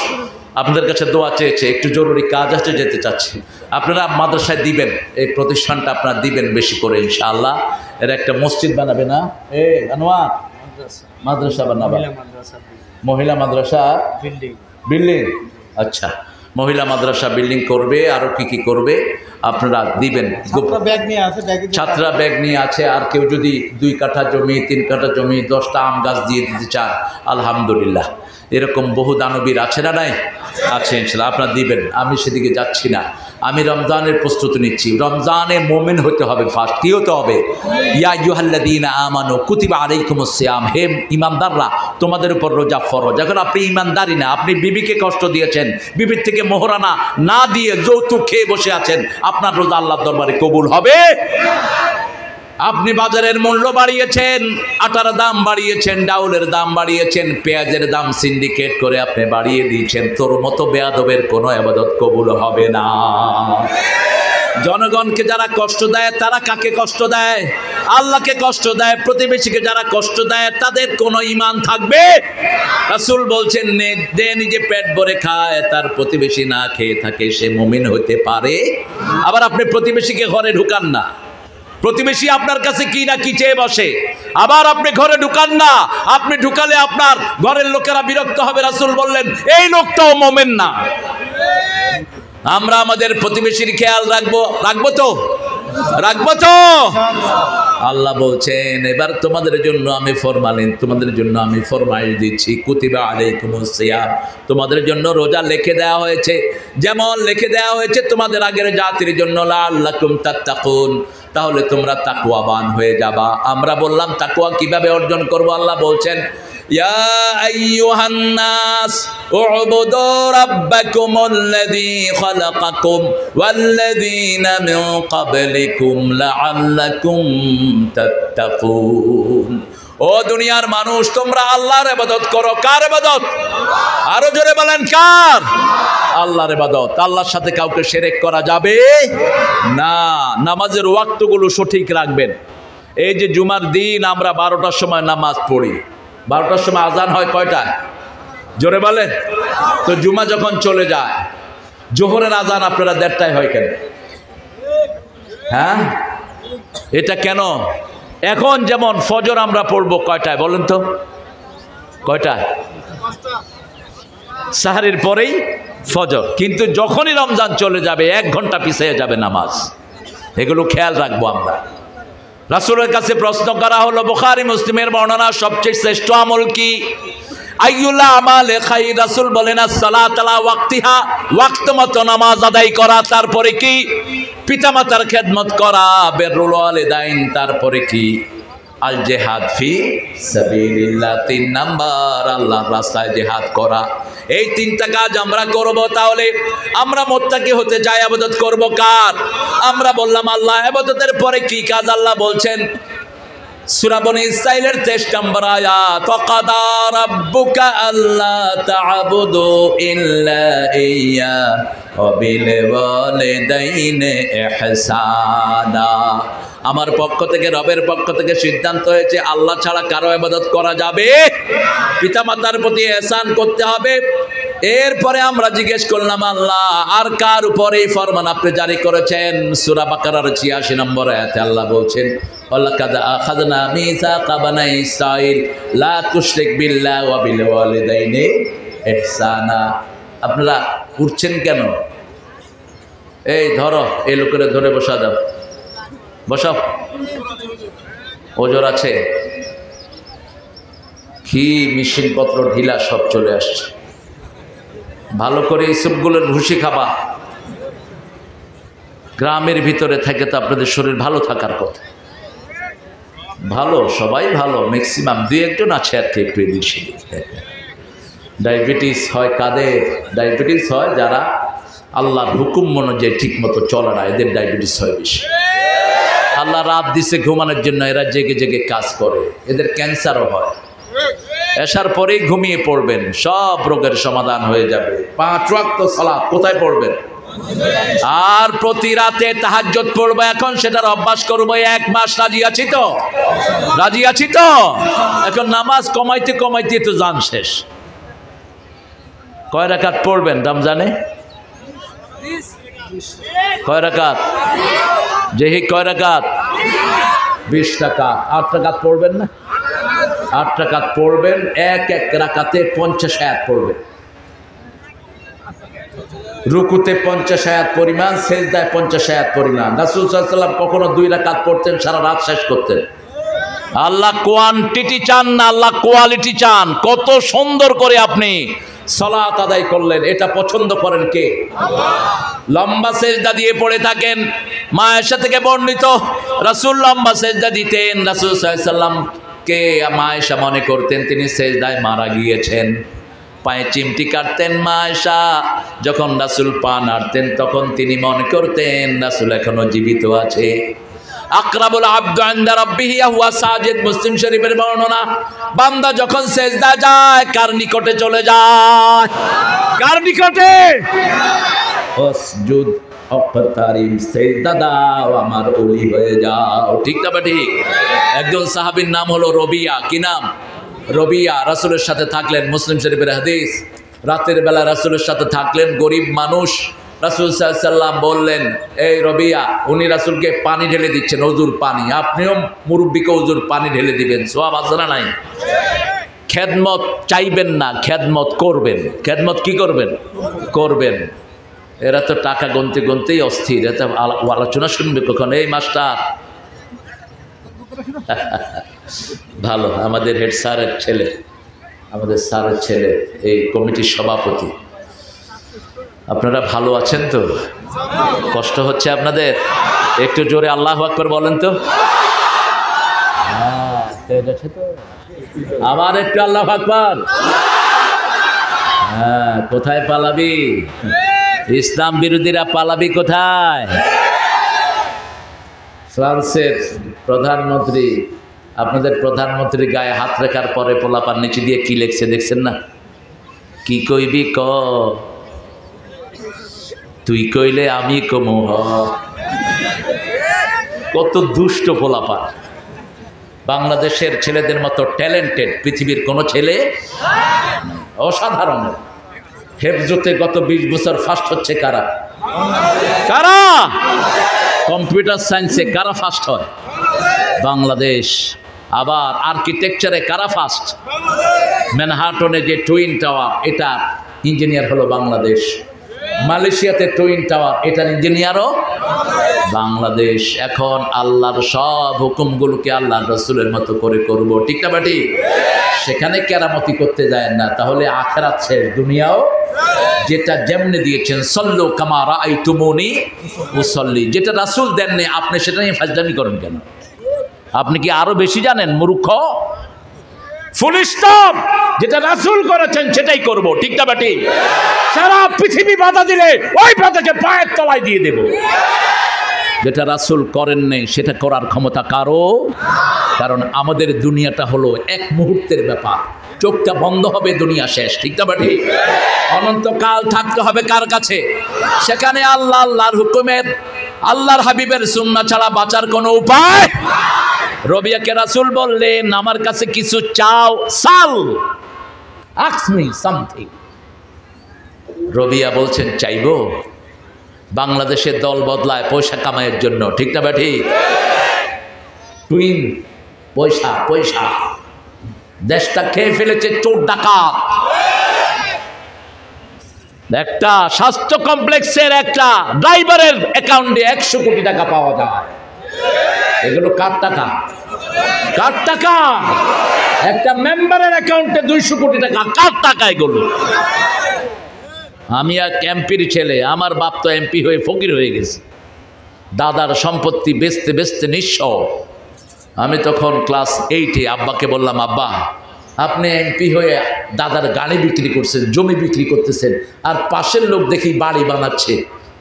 আপনাদের কাছে দোয়া চেয়েছে, একটু জরুরি কাজ আছে, যেতে চাচ্ছি। আপনারা মাদ্রাসায় দিবেন, এই প্রতিষ্ঠানটা আপনারা দিবেন বেশি করে ইনশাআল্লাহ। এর একটা মসজিদ বানাবে না? আনোয়ার, মাদ্রাসা বানাবে, মহিলা মাদ্রাসা বিল্ডিং। আচ্ছা, মহিলা মাদ্রাসা বিল্ডিং করবে, আরো কি কি করবে আপনারা দিবেন। ছাত্রা ব্যাগ নিয়ে আছে। আর কেউ যদি 2 কাঠা জমি, 3 কাঠা জমি, 10টা আম গাছ দিয়ে দিতে চান, আলহামদুলিল্লাহ। এরকম বহু দানবীর আছে না নাই? আছে ইনশাআল্লাহ, আপনারা দিবেন। আমি সেদিকে যাচ্ছি না, আমি রমজানের প্রস্তুতি নিচ্ছি। রমজানে মুমিন হতে হবে। ফার্স্ট কি হতে হবে? ইয়া আইয়ুহাল্লাযীনা আমানু কুতিবা আলাইকুমুস সিয়াম, হে ঈমানদাররা তোমাদের উপর রোজা ফরজ। এখন আপনি ঈমানদারি না, আপনি বিবিকে কষ্ট দিয়েছেন, বিবির থেকে মোহরানা না দিয়ে যৌতুক খেয়ে বসে আছেন, আপনার রোজা আল্লাহর দরবারে কবুল হবে? আপনি বাজারের মূল্য বাড়িয়েছেন, আটার দাম বাড়িয়েছেন, ডাউলের দাম বাড়িয়েছেন, পেঁয়াজের দাম সিন্ডিকেট করে আপনি বাড়িয়ে দিয়েছেন। তোর মতো বেয়াদবের কোনো ইবাদত কবুল হবে না। জনগণকে যারা কষ্ট দেয় তারা কাকে কষ্ট দেয়? আল্লাহকে কষ্ট দেয়। প্রতিবেশীকে যারা কষ্ট দেয় তাদের কোনো ঈমান থাকবে? রাসূল বলছেন, যে নিজে পেট ভরে খায় তার প্রতিবেশী না খেয়ে থাকে, সে মুমিন হতে পারে? আবার আপনি প্রতিবেশীকে ঘরে ঢুকান না। প্রতিবেশী আপনার কাছে কি না কি চেয়ে বসে, আবার আপনি ঘরে ঢুকান না, আপনি ঢুকালে আপনার ঘরের লোকেরা বিরক্ত হবে। রাসূল বললেন এই লোকটাও মুমিন না। আমরা আমাদের প্রতিবেশীর খেয়াল রাখবো তো? আল্লাহ বলছেন এবার তোমাদের জন্য আমি ফরমাইশ দিচ্ছি, কুতিবা আলাইকুমুস সিয়াম, তোমাদের জন্য রোজা লিখে দেওয়া হয়েছে, যেমন লিখে দেওয়া হয়েছে তোমাদের আগের জাতির জন্য, লাআল্লাকুম তাত্তাকুন, তাহলে তোমরা তাকওয়াবান হয়ে যাবা। আমরা বললাম তাকওয়া কিভাবে অর্জন করব? আল্লাহ বলছেন ইয়া আইয়ুহান নাস উ'বুদু রাব্বাকুমুল্লাযী খালাকাকুম ওয়াল্লাযীনা মিন ক্বাবলিকুম লাআল্লাকুম তাত্তাকুন। ও দুনিয়ার মানুষ, তোমরা আল্লাহর ইবাদত করো। কার ইবাদত? আরো জোরে বলেন কার? আল্লাহর ইবাদত। আল্লাহর সাথে কাউকে শিরক করা যাবে না। নামাজের ওয়াক্তগুলো সঠিক রাখবেন। এই যে জুমার দিন আমরা 12টার সময় নামাজ পড়ি, 12টার সময় আজান হয় কয়টায়? জোরে বলেন তো। জুমা যখন চলে যায়, জোহরের আজান আপনারা 1:30টায় হয় কেন? হ্যাঁ, এটা কেন? এখন যেমন ফজর আমরা পড়বো কয়টায় বলেন তো? কয়টায়? সাহারির পরেই ফজর, কিন্তু যখনই রমজান চলে যাবে 1 ঘন্টা পিছিয়ে যাবে নামাজ। এগুলো খেয়াল রাখবো আমরা। রাসূলের কাছে প্রশ্ন করা হলো, বুখারী মুসলিমের বর্ণনা, সবচেয়ে শ্রেষ্ঠ আমল কি? আইয়ুল আমালে খায়র। রাসূল বলেন as-সালাত আলা ওয়াক্তিহা, ওয়াক্ত মতো নামাজ আদায় করা। তারপরে কি? পিতামাতার খেদমত করা, বিররুল ওয়ালিদাইন। তারপরে কি? আল জিহাদ ফি সাবিলিল্লাহ, 3 নাম্বার আল্লাহর রাস্তায় জিহাদ করা। এই 3টা কাজ আমরা করব, তাহলে আমরা মুত্তাকি হতে চাই। ইবাদত করব কার? আমরা বললাম আল্লাহ। ইবাদতের পরে কি কাজ আল্লাহ বলছেন? সূরা বনী ইসরাঈলের 23 নম্বর আয়াত, ওয়াকাদা রাব্বুকা আল্লা তা'বুদু ইল্লা ইয়্যা ওয়া বিল ওয়ালিদাইনি ইহসানা। আমার পক্ষ থেকে, রবের পক্ষ থেকে সিদ্ধান্ত হয়েছে আল্লাহ ছাড়া কারো ইবাদত করা যাবে, পিতামাতার প্রতি ইহসান করতে হবে। এরপরে আমরা জিজ্ঞেস করলাম আল্লাহ আর কার উপরে এই ফরমান আপনি জারি করেছেন? সূরা বাকারার 86 নম্বর আয়াতে আল্লাহ বলছেন ওয়ালাকাদ আখাযনা মিসাকা বানি ইসরাঈল লা তুশরিক বিল্লাহি ওয়া বিল ওয়ালিদাইনি ইহসানা। আপনারা উঠছেন কেন? এই ধরো, এই লোকেরা ধরে বসা দাও, বসাও। ওজোর আছে কি? মেশিনপত্র ঢিলা, সব চলে আসছে। ভালো করে এইসবগুলোর ভুসি খাবা। গ্রামের ভিতরে থেকে তো আপনাদের শরীর ভালো থাকার কথা। ভালো, সবাই ভালো, ম্যাক্সিমাম 2-1জন আছে আর কি একটু এদিক সেদিক। ডায়াবেটিস হয় কাদের? ডায়াবেটিস হয় যারা আল্লাহর হুকুম অনুযায়ী ঠিক মতো চলে না, এদের ডায়াবেটিস হয় বেশি। আল্লাহ রাত দিছে ঘুমানোর জন্য, এরা জেগে জেগে কাজ করে, এদের ক্যান্সারও হয়। এশার পরেই ঘুমিয়ে পড়বেন, সব রোগের সমাধান হয়ে যাবে। 5 ওয়াক্ত সালাত কোথায় পড়বেন? আর প্রতি রাতে তাহাজ্জুদ পড়বো। এখন সেটার অভ্যাস করবো 1 মাস। রাজি আছি তো? রাজি আছি তো? এখন নামাজ কমাইতে কমাইতে তো জান শেষ। কয় রাকাত পড়বেন রমজানে? কয় রাকাত? যেহি কয় রাকাত? 20 রাকাত। 8 রাকাত পড়বেন না? 8 রাকাত পড়বেন। এক রাকাতে 50 আয়াত পড়বেন। রুকুতে 50 আয়াত পরিমাণ, সেজদায় 50 আয়াত পরিমাণ। রাসূল সাল্লাল্লাহু আলাইহি ওয়াসাল্লাম কখনো 2 রাকাত পড়তেন, সারা রাত শেষ করতেন। আল্লাহ কোয়ান্টিটি চান না, আল্লাহ কোয়ালিটি চান। কত সুন্দর করে আপনি সালাত আদায় করলেন, এটা পছন্দ করেন কে? আল্লাহ। লম্বা সেজদা দিয়ে পড়ে থাকেন। মা আয়েশা থেকে বর্ণিত, রাসূল লম্বা সেজদা দিতেন। রাসূল সাল্লাল্লাহু আলাইহি ওয়াসাল্লামকে মা আয়েশা মনে করতেন তিনি সেজদায় মারা গিয়েছেন। পায়ে চিমটি কাটতেন মা আয়েশা। যখন রাসূল পা নাড়তেন তখন তিনি মনে করতেন রাসূল এখনো জীবিত আছে। আকরাবুল আবদু ইনদা রাব্বিহি হুয়া সাজিদ, মুসলিম শরীফের বর্ণনা। বান্দা যখন সেজদা যায় কার নিকটে চলে যায়? কার নিকটে? ওয়াসজুদ ওয়াক্তারিব, সেজদা দাও আমার ওলি হয়ে যাও। ঠিক না ঠিক? একজন সাহাবীর নাম হলো রবিয়া। কি নাম? রবিয়া। রাসূলের সাথে থাকলেন, মুসলিম শরীফের হাদিস। রাতের বেলা রাসূলের সাথে থাকলেন, গরিব মানুষ, রাসূল সাল্লাল্লাহু আলাইহি সাল্লাম বললেন, এই রবিয়া, উনি রাসূলকে পানি ঢেলে দিচ্ছেন, ওযুর পানি, আপনিও মুরব্বিকে ওযুর পানি ঢেলে দিবেন, সওয়াব আছে না নাই? খেদমত চাইবেন না, খেদমত করবেন। খেদমত কি করবেন? করবেন। এরা তো টাকা গুনতে গুনতেই অস্থির, এত আলোচনা শুনবে কখন? এই মাস্টার ভালো, আমাদের হেড স্যারের ছেলে, আমাদের স্যারের ছেলে এই কমিটির সভাপতি। আপনারা ভালো আছেন তো? কষ্ট হচ্ছে আপনাদের? একটু জোরে আল্লাহু আকবার বলেন তো। আবার একটু আল্লাহু আকবার। হ্যাঁ, কোথায় পালাবি? ইসলাম বিরোধীরা পালাবি কোথায়? ফ্রান্সের প্রধানমন্ত্রী, আপনাদের প্রধানমন্ত্রী গায়ে হাত রেখার পরে পোলাপার নিচে দিয়ে কি লিখছে দেখছেন না? কি কইবি ক, তুই কইলে আমি কমু হ। কত দুষ্ট পোলাপার! বাংলাদেশের ছেলেদের মতো ট্যালেন্টেড পৃথিবীর কোনো ছেলে অসাধারণ। হেফজতে গত 20 বছর ফার্স্ট হচ্ছে কারা? কারা? কম্পিউটার সায়েন্সে কারা ফার্স্ট হয়? বাংলাদেশ। আবার আর্কিটেকচারে কারা ফার্স্ট? ম্যানহাটনে যে টুইন টাওয়ার, এটা ইঞ্জিনিয়ার হলো বাংলাদেশ। মালয়েশিয়াতে টুইন টাওয়ার, এটার ইঞ্জিনিয়ারও বাংলাদেশ। এখন আল্লাহর সব হুকুমগুলোকে আল্লাহর রাসূলের মতো করে করব, ঠিক না বাটি? সেখানে কেরামতি করতে যায় না, তাহলে আখিরাত শেষ, দুনিয়াও। যেটা যেমনি দিয়েছেন, সল্লু কামা রাআইতুমুনি উসাল্লি, যেটা রাসূল দেননি আপনি সেটা নিয়ে ফাজলামি করেন কেন? আপনি কি আরো বেশি জানেন মূর্খ? ফুল স্টপ, যেটা রাসূল করেছেন সেটাই করব, ঠিক না বাটি? সারা পৃথিবী বাধা দিলে ওই বাধাকে পায়ের তলায় দিয়ে দেব। যেটা রাসূল করেন নাই সেটা করার ক্ষমতা কারো, কারণ আমাদের দুনিয়াটা হলো এক মুহূর্তের ব্যাপার। চোখটা বন্ধ হবে, দুনিয়া শেষ, ঠিক না বাটি? অনন্তকাল থাকতে হবে কার কাছে? সেখানে আল্লাহর হুকুমের, আল্লাহর হাবিবের সুন্নাহ ছাড়া বাঁচার কোনো উপায়। রবিয়াকে রাসূল বললেন, আমার কাছে কিছু চাও, সাল, আস্ক মি সামথিং। রবিয়া বলছেন, চাইবো? বাংলাদেশের দল বদলায় পয়সা কামাইয়ের জন্য, ঠিক না বাটি? টুইন, পয়সা পয়সা, দেশটা খেয়ে ফেলেছে চোর ডাকাত। একটা স্বাস্থ্য কমপ্লেক্সের একটা ড্রাইভারের অ্যাকাউন্টে 100 কোটি টাকা পাওয়া যায়। এগুলো কার টাকা? কার টাকা? একটা মেম্বারের অ্যাকাউন্টে 200 কোটি টাকা, কার টাকা এগুলো? আমি এক এমপির ছেলে, আমার বাপ তো এমপি হয়ে ফকির হয়ে গেছে, দাদার সম্পত্তি বেচতে বেচতে নিঃস্ব। আমি তখন ক্লাস 8-এ আব্বাকে বললাম, আব্বা আপনি এমপি হয়ে দাদার গাড়ি বিক্রি করছেন, জমি বিক্রি করতেছেন, আর পাশের লোক দেখি বাড়ি বানাচ্ছে।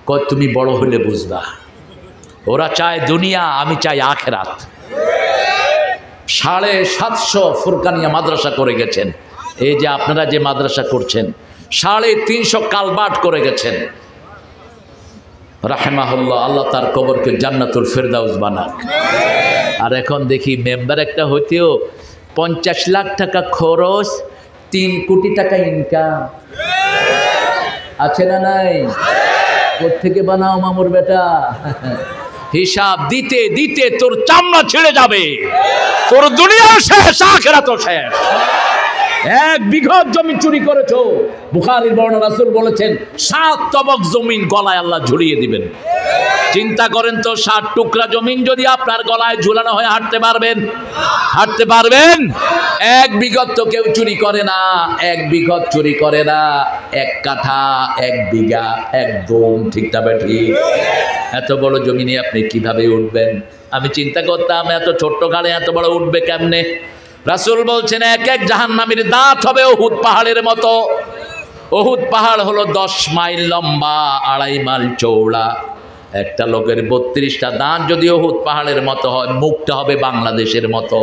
কয়, তুমি বড় হলে বুঝবা। ওরা চায় দুনিয়া, আমি চাই আখেরাত। 750 ফুরকানিয়া মাদ্রাসা করে গেছেন, এই যে আপনারা যে মাদ্রাসা করছেন, 350 কালবাট করে গেছেন। রাহেমাহুল্লাহ, আল্লাহ তার কবরকে জান্নাতুল ফেরদাউস বানাক। আর এখন দেখি মেম্বার একটা হইতেও 50 লাখ টাকা খরচ, 3 কোটি টাকা ইনকাম। আছে না নাই? কোত্থেকে বানাও মামুর বেটা? হিসাব দিতে দিতে তোর চামড়া ছেড়ে যাবে, তোর দুনিয়া শেষ, আখিরাতও শেষ। 1 বিঘা জমি চুরি করেছো, বুখারীর বর্ণনা, রাসূল বলেছেন 7 তবক জমিন গলায় আল্লাহ ঝুলিয়ে দিবেন। চিন্তা করেন তো, 7 টুকরা জমিন যদি আপনার গলায় ঝুলানো হয়, হাঁটতে পারবেন? হাঁটতে পারবেন? 1 বিঘত তো কেউ চুরি করে না, 1 বিঘত চুরি করে না, 1 কাঠা, 1 বিঘা, 1 দম, ঠিক না ঠিক? এত বড় জমিনে আপনি কিভাবে উঠবেন? আমি চিন্তা করতাম, এত ছোট্ট গাড়ি এত বড় উঠবে কেমনে? রাসূল বলছেন, এক এক জাহান্নামীর দাঁত হবে উহুদ পাহাড়ের মতো। উহুদ পাহাড় হলো 10 মাইল লম্বা, 2.5 মাইল চওড়া। একটা লোকের 32টা দাঁত যদি উহুদ পাহাড়ের মতো হয়, মুখটা হবে বাংলাদেশের মতো,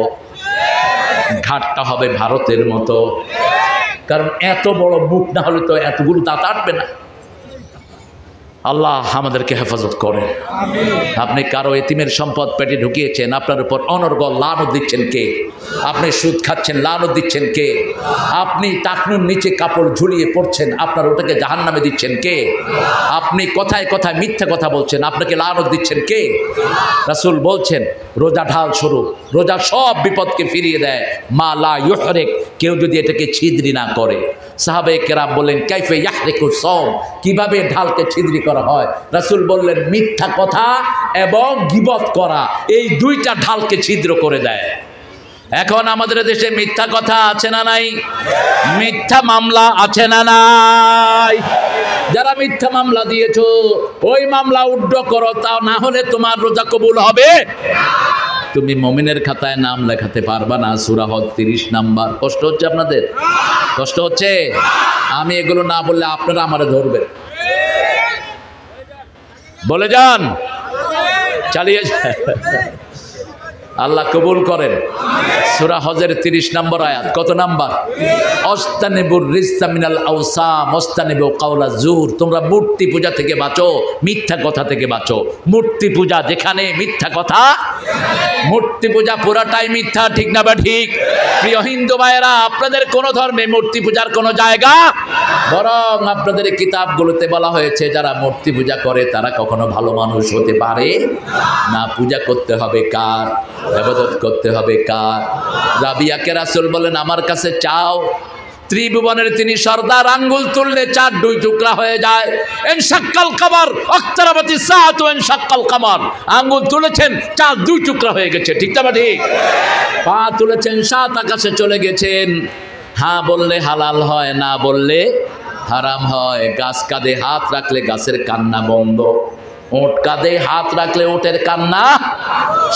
ঘাটটা হবে ভারতের মতো। কারণ এত বড় মুখ না হলে তো এতগুলো দাঁত আটবে না। আল্লাহ আমাদেরকে হেফাজত করেন। আপনি কারো এতিমের সম্পদ পেটে ঢুকিয়েছেন, আপনার উপর অনর্গল লানত দিচ্ছেন কে? আপনি সুদ খাচ্ছেন, লানত দিচ্ছেন কে? আপনি টাকনুর নিচে কাপড় ঝুলিয়ে পড়ছেন, আপনার ওটাকে জাহান্নামে দিচ্ছেন কে? আপনি কথায় কথায় মিথ্যা কথা বলছেন, আপনাকে লানত দিচ্ছেন কে? রাসূল বলছেন রোজা ঢাল স্বরূপ, রোজা সব বিপদকে ফিরিয়ে দেয়। মা লা ইউহরিক, কেউ যদি এটাকে ছিদ্রি না করে। সাহাবায়ে কেরাম বললেন কাইফে ইয়াহরিকু সাওম, কিভাবে ঢালকে ছিদ্রি করা হয়? রাসূল বললেন মিথ্যা কথা এবং গীবত করা, এই দুইটা ঢালকে ছিদ্র করে দেয়। এখন আমাদের দেশে মিথ্যা কথা আছে না নাই? মিথ্যা মামলা আছে না নাই? যারা মিথ্যা মামলা দিয়েছো ওই মামলা উড্ড করো, তা না হলে তোমার রোজা কবুল হবে। তুমি মুমিনের খাতায় নাম লেখাতে পারবা না। সূরা হজ 30 নাম্বার। কষ্ট হচ্ছে আপনাদের? কষ্ট হচ্ছে? আমি এগুলো না বললে আপনারা আমারে ধরবেন। বলে যান, চালিয়ে যান। আল্লাহ কবুল করেন। সূরা হজের 30 নম্বর আয়াত। কত নাম্বার? অস্তানিবুর রিজসা মিনাল আওসাম ওয়াস্তানিবু কাওলা জুর। তোমরা মূর্তি পূজা থেকে বাঁচো, মিথ্যা কথা থেকে বাঁচো। মূর্তি পূজা যেখানে, মিথ্যা কথা। মূর্তি পূজা পুরাটাই মিথ্যা, ঠিক না বা ঠিক? প্রিয় হিন্দু ভাইয়েরা, আপনাদের কোন ধর্মে মূর্তি পূজার কোনো জায়গা? বরং আপনাদের কিতাবগুলোতে বলা হয়েছে যারা মূর্তি পূজা করে তারা কখনো ভালো মানুষ হতে পারে না। পূজা করতে হবে কার? ইবাদত করতে হবে কার? রাবিয়াকে রাসূল বলেন আমার কাছে চাও, ত্রিভুবনের তিনি সর্দার, আঙ্গুল তুললে 4 2 টুকরা হয়ে যায়। ইনশাক্কাল কমর আক্তারাবাতি সাআত ওয়া ইনশাক্কাল কমর, আঙ্গুল তুলেছেন 4 2 টুকরা হয়ে গেছে, ঠিক না ঠিক? পা তুলেছেন 7 আকাশে চলে গেছেন। হ্যাঁ বললে হালাল হয়, না বললে হারাম হয়। গাছ কাঁধে হাত রাখলে গাছের কান্না বন্ধ, ওট কাঁধে হাত রাখলে ওটের কান্না।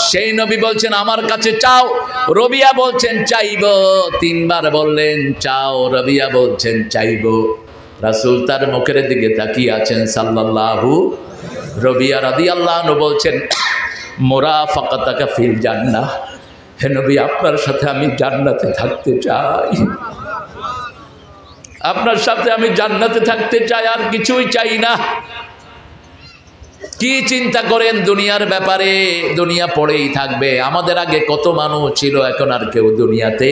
সেই নবী বলছেন আমার কাছে চাও। রবিয়া বলছেন চাইব, 3 বার বললেন চাও, রবিয়া বলছেন চাইব। রাসূল তার মুখের দিকে তাকিয়ে আছেন সাল্লাল্লাহু। রবিয়া রাদিয়াল্লাহু আনহু বলছেন মুরাফাকাতাকা ফিল জান্নাহ, হে নবী আপনার সাথে আমি জান্নাতে থাকতে চাই, আপনার সাথে আমি জান্নাতে থাকতে চাই, আর কিছুই চাই না। কি চিন্তা করেন দুনিয়ার ব্যাপারে? দুনিয়া পড়েই থাকবে। আমাদের আগে কত মানুষ ছিল, এখন আর কেউ দুনিয়াতে।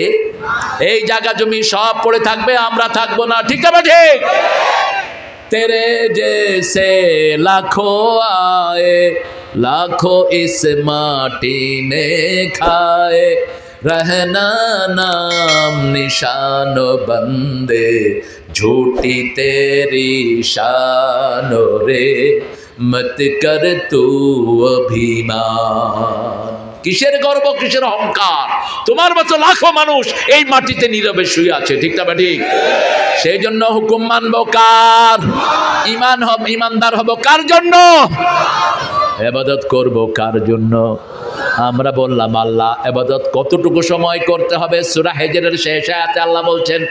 এই জায়গা জমি সব পড়ে থাকবে, আমরা থাকবো না, ঠিক না ঠিক? তেরে জেসে লাখো আয়ে লাখো ইস মাটি নে খায়ে, रहना नाम निशानो बंदे झूठी तेरी शानो रे मत कर तू अभिमान। কিসের গর্ব, কিসের অহংকার? তোমার মতো লাখো মানুষ এই মাটিতে নীরবে শুয়ে আছে, ঠিক না ঠিক? সেই জন্য হুকুম মানবো কার? ইমানদার হব কার জন্য? ইবাদত করব কার জন্য? আমরা বললাম আল্লাহ। ইবাদত কতটুকু সময় করতে হবে? সূরা হিজরের শেষ আয়াতে আল্লাহ বলছেন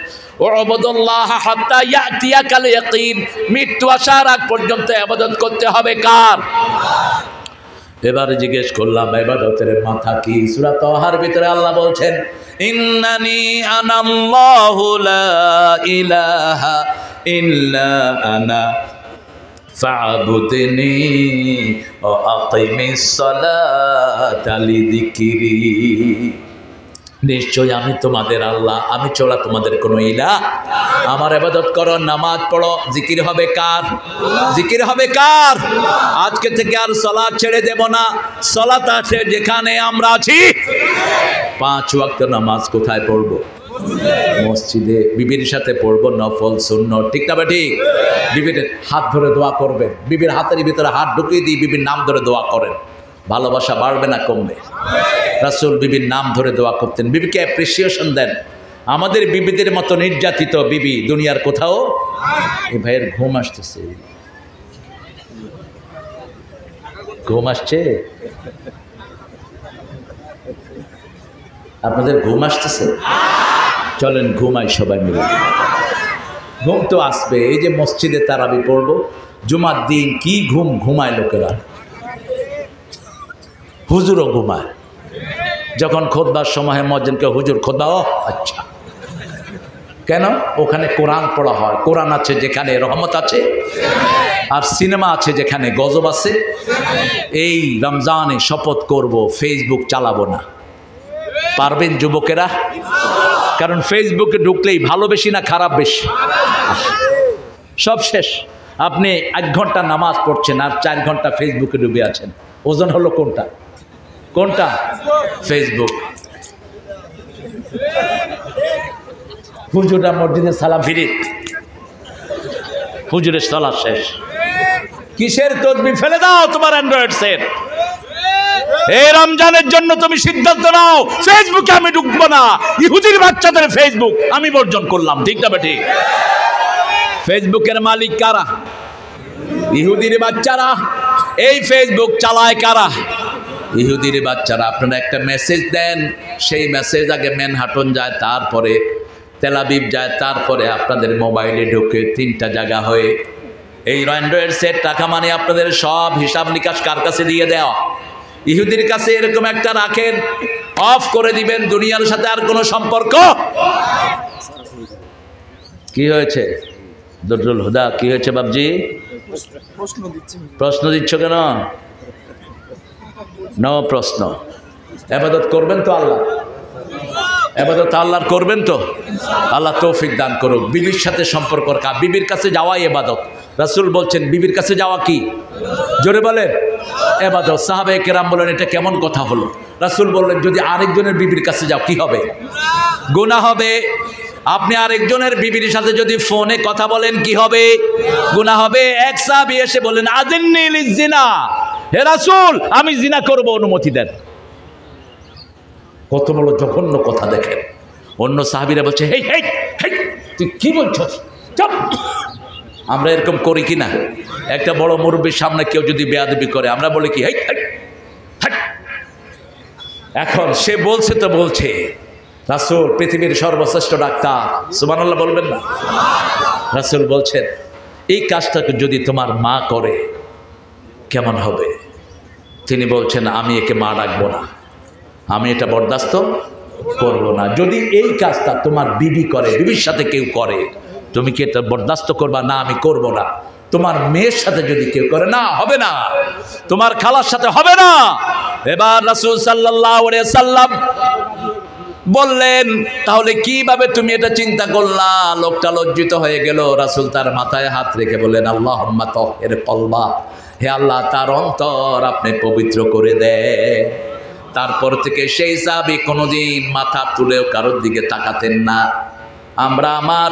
উবুদুল্লাহ হাত্তা ইয়াতিয়াকাল ইয়াকিন, মৃত্যু আসার আগ পর্যন্ত ইবাদত করতে হবে কার? এবারে জিজ্ঞেস করলাম ইবাদতের মাথা কি? সূরা তাহার ভিতরে আল্লাহ বলছেন ইন্নানি আনাল্লাহু লা ইলাহা ইল্লা আনা ফা'বুদনি ওয়া আকিমিস সালাতা লিযিকরি। নিশ্চয় আমি তোমাদের আল্লাহ, আমি ছাড়া তোমাদের কোনো ইলাহ। আমার ইবাদত করো, নামাজ পড়ো। জিকির হবে কার? জিকির হবে কার? আজকে থেকে আর সালাত ছেড়ে দেব না। সালাত আছে যেখানে আমরা আছি। 5 ওয়াক্ত নামাজ কোথায় পড়বো? মসজিদে। বিবির সাথে পড়বো, নফল সুন্নত, ঠিক না ঠিক? বিবির হাত ধরে দোয়া করবেন, বিবির হাতের ভিতরে হাত ঢুকিয়ে দিয়ে বিবির নাম ধরে দোয়া করেন। ভালোবাসা বাড়বে না কমবে? রাসূল বিবির নাম ধরে দোয়া করতেন, বিবিকে অ্যাপ্রিসিয়েশন দেন। আমাদের বিবিদের মতো নির্যাতিত বিবি দুনিয়ার কোথাও। এই ভাইয়ের ঘুম আসতেছে, ঘুম আসছে? আপনাদের ঘুম আসতেছে? চলেন ঘুমাই সবাই মিলে। ঘুম তো আসবে। এই যে মসজিদে তারাবি পড়বো, জুমার দিন কি ঘুম ঘুমায় লোকেরা। হুজুরও ঘুমায়। যখন খুতবার সময় মুয়াজ্জিনকে হুজুর খুতবা, ও আচ্ছা কেন? ওখানে কোরআন পড়া হয়। কোরআন আছে যেখানে রহমত আছে, আর সিনেমা আছে যেখানে গজব আছে। এই রমজানে শপথ করব ফেসবুক চালাবো না। পারবেন যুবকেরা? কারণ ফেসবুকে ঢুকলেই ভালো বেশি না খারাপ বেশি, সব শেষ। আপনি 1 ঘন্টা নামাজ পড়ছেন আর 4 ঘন্টা ফেসবুকে ডুবে আছেন। ওজন হলো কোনটা? কোনটা? ফেসবুক। হুজুরা মসজিদে সালাম ফিরে, হুজুরের সালাত শেষ। কিসের তসবিহ? ফেলে দাও তোমার অ্যান্ড্রয়েড সেট। এই রমজানের জন্য তুমি সিদ্ধান্ত নাও, ফেসবুকে আমি ঢুকবো না। ইহুদির বাচ্চাদের ফেসবুক আমি বর্জন করলাম, ঠিক না বেঠিক? ফেসবুকের মালিক কারা? ইহুদির বাচ্চারা। এই ফেসবুক চালায় কারা? ইহুদির বাচ্চারা। আপনারা একটা মেসেজ দেন, সেই মেসেজ আগে ম্যানহাটন যায়, তারপরে তেলাবিব যায়, তারপরে আপনাদের মোবাইলে ঢুকে 3টা জায়গা হয়ে। এই অ্যান্ড্রয়েড সেট টাকা মানে আপনাদের সব হিসাব নিকাশ কার কাছে দিয়ে দেওয়া? ইহুদির কাছে। এরকম একটা রাখেন, অফ করে দিবেন, দুনিয়ার সাথে আর কোনো সম্পর্ক। কি হয়েছে দরুল হুদা? কি হয়েছে বাবজি? প্রশ্ন দিচ্ছ কেন? নো প্রশ্ন। ইবাদত করবেন তো আল্লাহ? ইবাদত আল্লাহর করবেন তো? আল্লাহ তৌফিক দান করুক। বিবির সাথে সম্পর্ক রাখা, বিবির কাছে যাওয়াই ইবাদত। রাসূল বলছেন বিবির কাছে যাওয়া কি? জোরে বলেন, ইবাদত। সাহাবায়ে কেরাম বলেন এটা কেমন কথা হলো? রাসূল বললেন যদি আরেকজনের বিবির কাছে যাও কি হবে? গুনাহ হবে। আপনি আরেকজনের বিবির সাথে যদি ফোনে কথা বলেন কি হবে? গুনাহ হবে। এক সাহাবী এসে বলেন আযিন্নী লিয-যিনা, হে রাসূল আমি জিনা করব, অনুমতি দেন। কত বড় জঘন্য কথা দেখেন। অন্য সাহাবীরা বলছে হেই হেই হেই তুই কি বলছস, চুপ। আমরা এরকম করি কি না? একটা বড় মুরব্বির সামনে কেউ যদি বেয়াদবি করে আমরা বলি কি হেই হেই হেই। এখন সে বলছে তো বলছে, রাসূল পৃথিবীর সর্বশ্রেষ্ঠ ডাক্তার, সুবহানাল্লাহ বলবেন না? রাসূল বলছেন এই কাজটাকে যদি তোমার মা করে কেমন হবে? তিনি বলছেন আমি একে মা ডাকবো না, আমি এটা বরদাস্ত করব না। যদি এই কাজটা তোমার বিবি করে, বিবির সাথে কেউ করে, তুমি কি এটা বরদাস্ত করবা? না আমি করব না। তোমার মেয়ের সাথে যদি কেউ করে, না হবে না। তোমার খালার সাথে হবে না। এবার রাসূল সাল্লাল্লাহু আলাইহি সাল্লাম বললেন তাহলে কিভাবে তুমি এটা চিন্তা করলা? লোকটা লজ্জিত হয়ে গেল। রাসূল তার মাথায় হাত রেখে বললেন আল্লাহুম্মা তাহহির কলবা, হে আল্লাহ তার অন্তর আপনি পবিত্র করে দেন। তারপর থেকে সেই সাহাবী কোনোদিন মাথা তুলেও কারোর দিকে তাকাতেন না। আমরা আমার